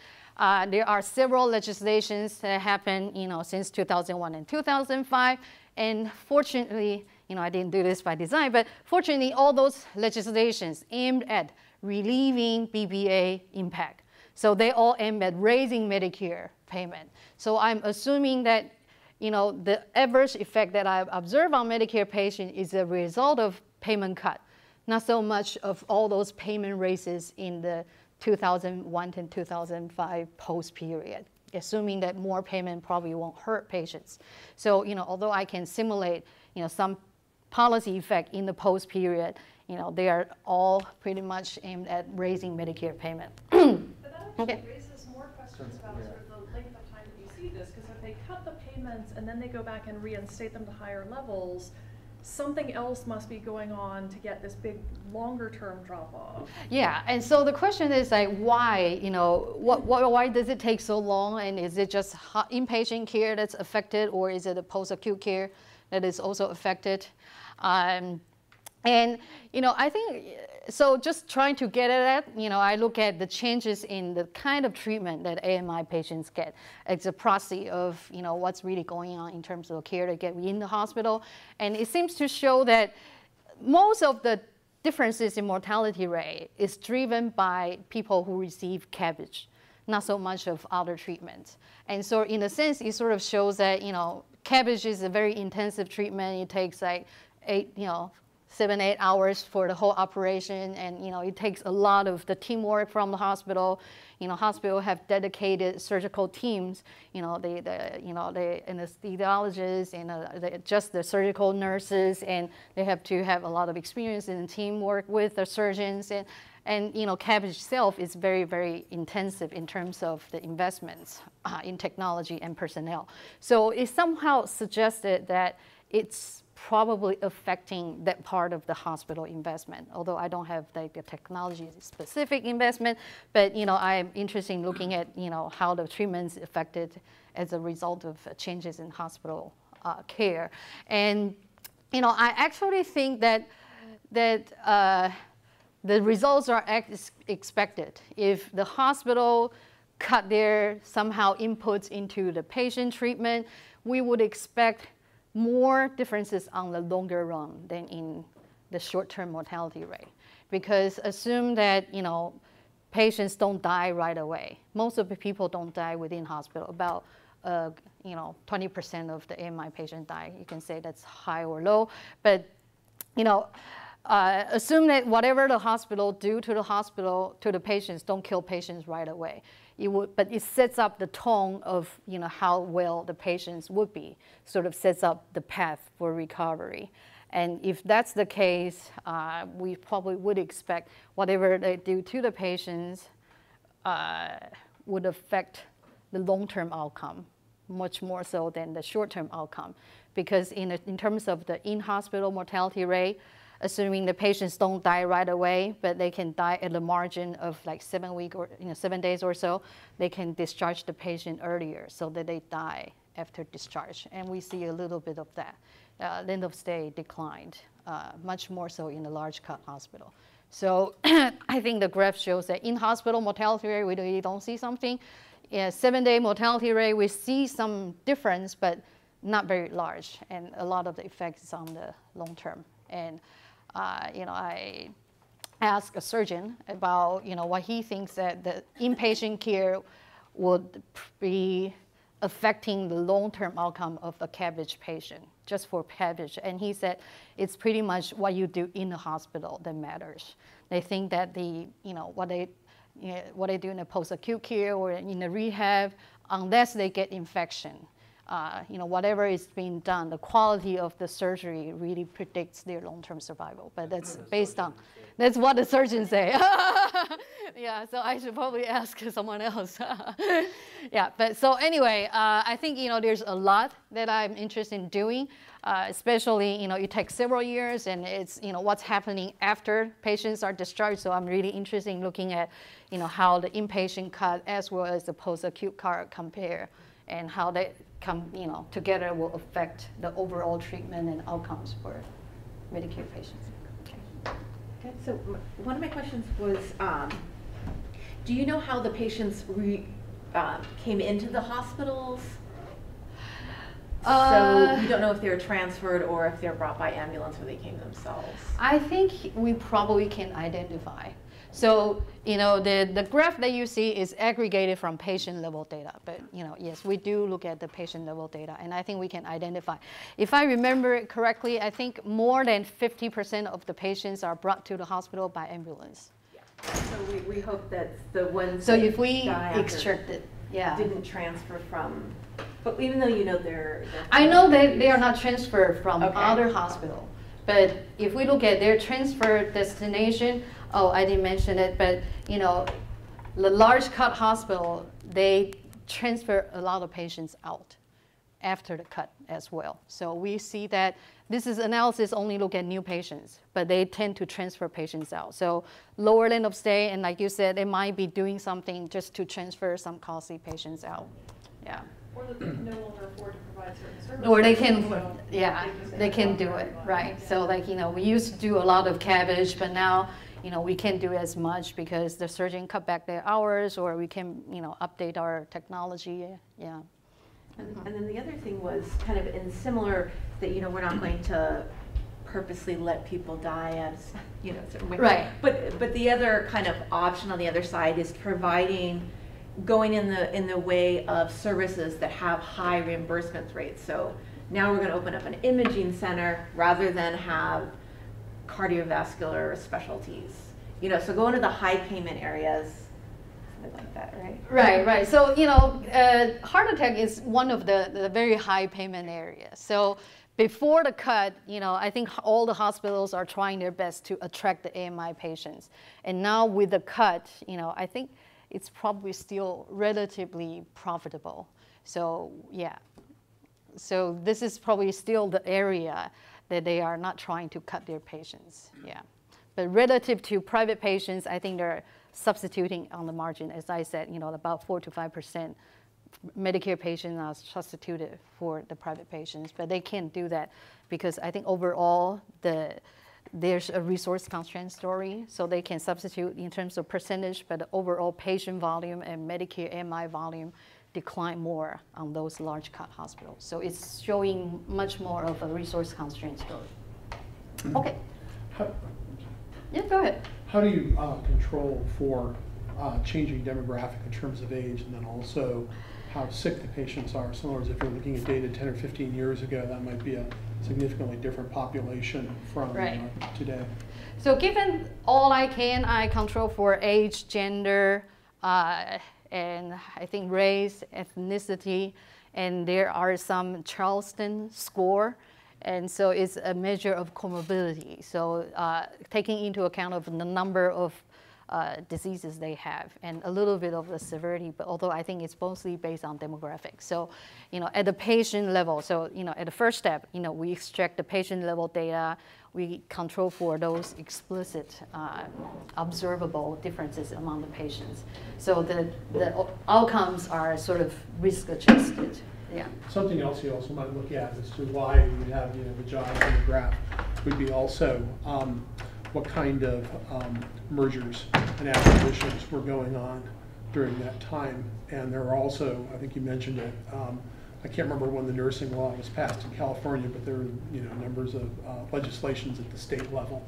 there are several legislations that happened, since 2001 and 2005. And fortunately, I didn't do this by design, but fortunately, all those legislations aimed at relieving BBA impact. So they all aim at raising Medicare payment. So I'm assuming that the adverse effect that I've observed on Medicare patients is a result of payment cut, not so much of all those payment raises in the 2001 to 2005 post period, assuming that more payment probably won't hurt patients. So although I can simulate some policy effect in the post period, they are all pretty much aimed at raising Medicare payment. But that actually Okay. raises more questions about sort of the length of time that you see this, because if they cut the payments and then they go back and reinstate them to higher levels, something else must be going on to get this big longer term drop off. Yeah, and so the question is like, why, why does it take so long? And is it just inpatient care that's affected, or is it the post-acute care that is also affected? And I think, so just trying to get at it, I look at the changes in the kind of treatment that AMI patients get. It's a proxy of, what's really going on in terms of care they get in the hospital. And it seems to show that most of the differences in mortality rate is driven by people who receive CABG, not so much of other treatments. And so in a sense, it sort of shows that, CABG is a very intensive treatment. It takes like 7, 8 hours for the whole operation, and it takes a lot of the teamwork from the hospital. Hospital have dedicated surgical teams. The anesthesiologists and just the surgical nurses, and they have to have a lot of experience in teamwork with the surgeons. And CABG itself is very, very intensive in terms of the investments in technology and personnel. So it somehow suggested that it's probably affecting that part of the hospital investment, although I don't have the technology-specific investment, but I'm interested in looking at how the treatment's affected as a result of changes in hospital care. And I actually think that the results are expected. If the hospital cut their somehow inputs into the patient treatment, we would expect more differences on the longer run than in the short-term mortality rate. Because assume that, patients don't die right away. Most of the people don't die within hospital. About, 20% of the AMI patients die. You can say that's high or low. But, assume that whatever the hospital do to the patients, don't kill patients right away. But it sets up the tone of how well the patients would be, sort of sets up the path for recovery. And if that's the case, we probably would expect whatever they do to the patients would affect the long-term outcome, much more so than the short-term outcome. Because in terms of the in-hospital mortality rate, assuming the patients don't die right away, but they can die at the margin of like 7 weeks or 7 days or so, they can discharge the patient earlier so that they die after discharge. And we see a little bit of that. Length of stay declined, much more so in the large cut hospital. So I think the graph shows that in-hospital mortality rate, we really don't see something. 7-day mortality rate, we see some difference, but not very large. And a lot of the effects is on the long term. And I asked a surgeon about what he thinks that the inpatient care would be affecting the long-term outcome of a CABG patient, just for CABG. And he said it's pretty much what you do in the hospital that matters. They think that what they do in the post-acute care or in the rehab, unless they get infection, whatever is being done, the quality of the surgery really predicts their long-term survival. But that's based on, that's what the surgeons say. Yeah, so I should probably ask someone else. Yeah, but so anyway, I think, there's a lot that I'm interested in doing, especially, it takes several years and it's, what's happening after patients are discharged. So I'm really interested in looking at, how the inpatient cut as well as the post-acute cut compare and how they come, together will affect the overall treatment and outcomes for Medicare patients. Okay, so one of my questions was, do you know how the patients came into the hospitals? So you don't know if they were transferred or if they're brought by ambulance or they came themselves? I think we probably can identify. So, the graph that you see is aggregated from patient level data. But, yes, we do look at the patient level data. And I think we can identify. If I remember it correctly, I think more than 50% of the patients are brought to the hospital by ambulance. Yeah. So we hope that the ones so if we extracted, didn't transfer from, but even though they're I know that they are not transferred from other hospital. But if we look at their transfer destination, I didn't mention it, but the large cut hospital, they transfer a lot of patients out after the cut as well. So we see that this is analysis only look at new patients, but they tend to transfer patients out. So lower length of stay, and like you said, they might be doing something just to transfer some costly patients out. Yeah. Or that they can no longer afford to provide certain services. Or they can, they can do it, right? So we used to do a lot of CABG, but now, we can't do as much because the surgeon cut back their hours, or we can, update our technology, yeah. And then the other thing was kind of in similar that, we're not going to purposely let people die at, certain way. Right. But the other kind of option on the other side is going in the way of services that have high reimbursement rates. So now we're going to open up an imaging center rather than have cardiovascular specialties. So go into the high payment areas, something like that, right? Right. So, heart attack is one of the very high payment areas. So before the cut, I think all the hospitals are trying their best to attract the AMI patients. And now with the cut, I think it's probably still relatively profitable. So, yeah. So this is probably still the area that they are not trying to cut their patients, yeah. But relative to private patients, I think they're substituting on the margin. As I said, about 4 to 5% Medicare patients are substituted for the private patients, but they can't do that because I think overall there's a resource constraint story, so they can substitute in terms of percentage, but the overall patient volume and Medicare MI volume decline more on those large cut hospitals. So it's showing much more of a resource constraint story. Okay. Yeah, go ahead. How do you control for changing demographic in terms of age, and then also how sick the patients are? So in other words, if you're looking at data 10 or 15 years ago, that might be a significantly different population from today. So given all I control for age, gender, and I think race, ethnicity, and there are some Charleston score. And so it's a measure of comorbidity. So taking into account of the number of diseases they have and a little bit of the severity, but although I think it's mostly based on demographics. So, at the patient level, so, at the first step, we extract the patient level data, we control for those explicit observable differences among the patients. So the outcomes are sort of risk adjusted. Yeah. Something else you also might look at as to why you have the jobs in the graph would be also what kind of mergers and acquisitions were going on during that time. And there are also, I think you mentioned it, I can't remember when the nursing law was passed in California, but there were numbers of legislations at the state level.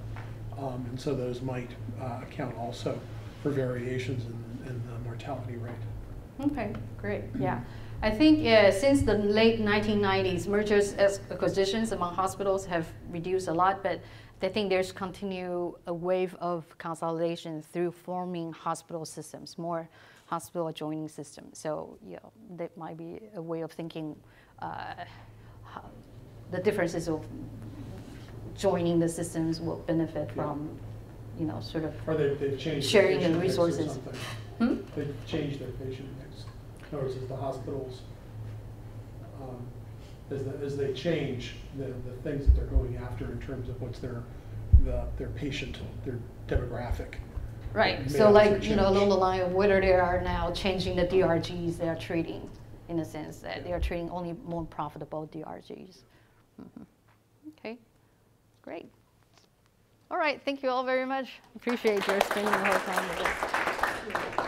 And so those might account also for variations in the mortality rate. Okay, great, yeah. I think since the late 1990s, mergers and acquisitions among hospitals have reduced a lot, but I think there's continue a wave of consolidation through forming hospital systems, more hospital adjoining systems. So that might be a way of thinking the differences of joining the systems will benefit from, sort of or they've changed sharing the the resources. They've changed their patient mix. In other words, as the hospitals, as they change the things that they're going after in terms of what's their patient, their demographic. Right. So like, along the line of whether they are now changing the DRGs they are treating, in a sense that they are treating only more profitable DRGs. Okay, great. All right, thank you all very much. Appreciate your spending the whole time with us.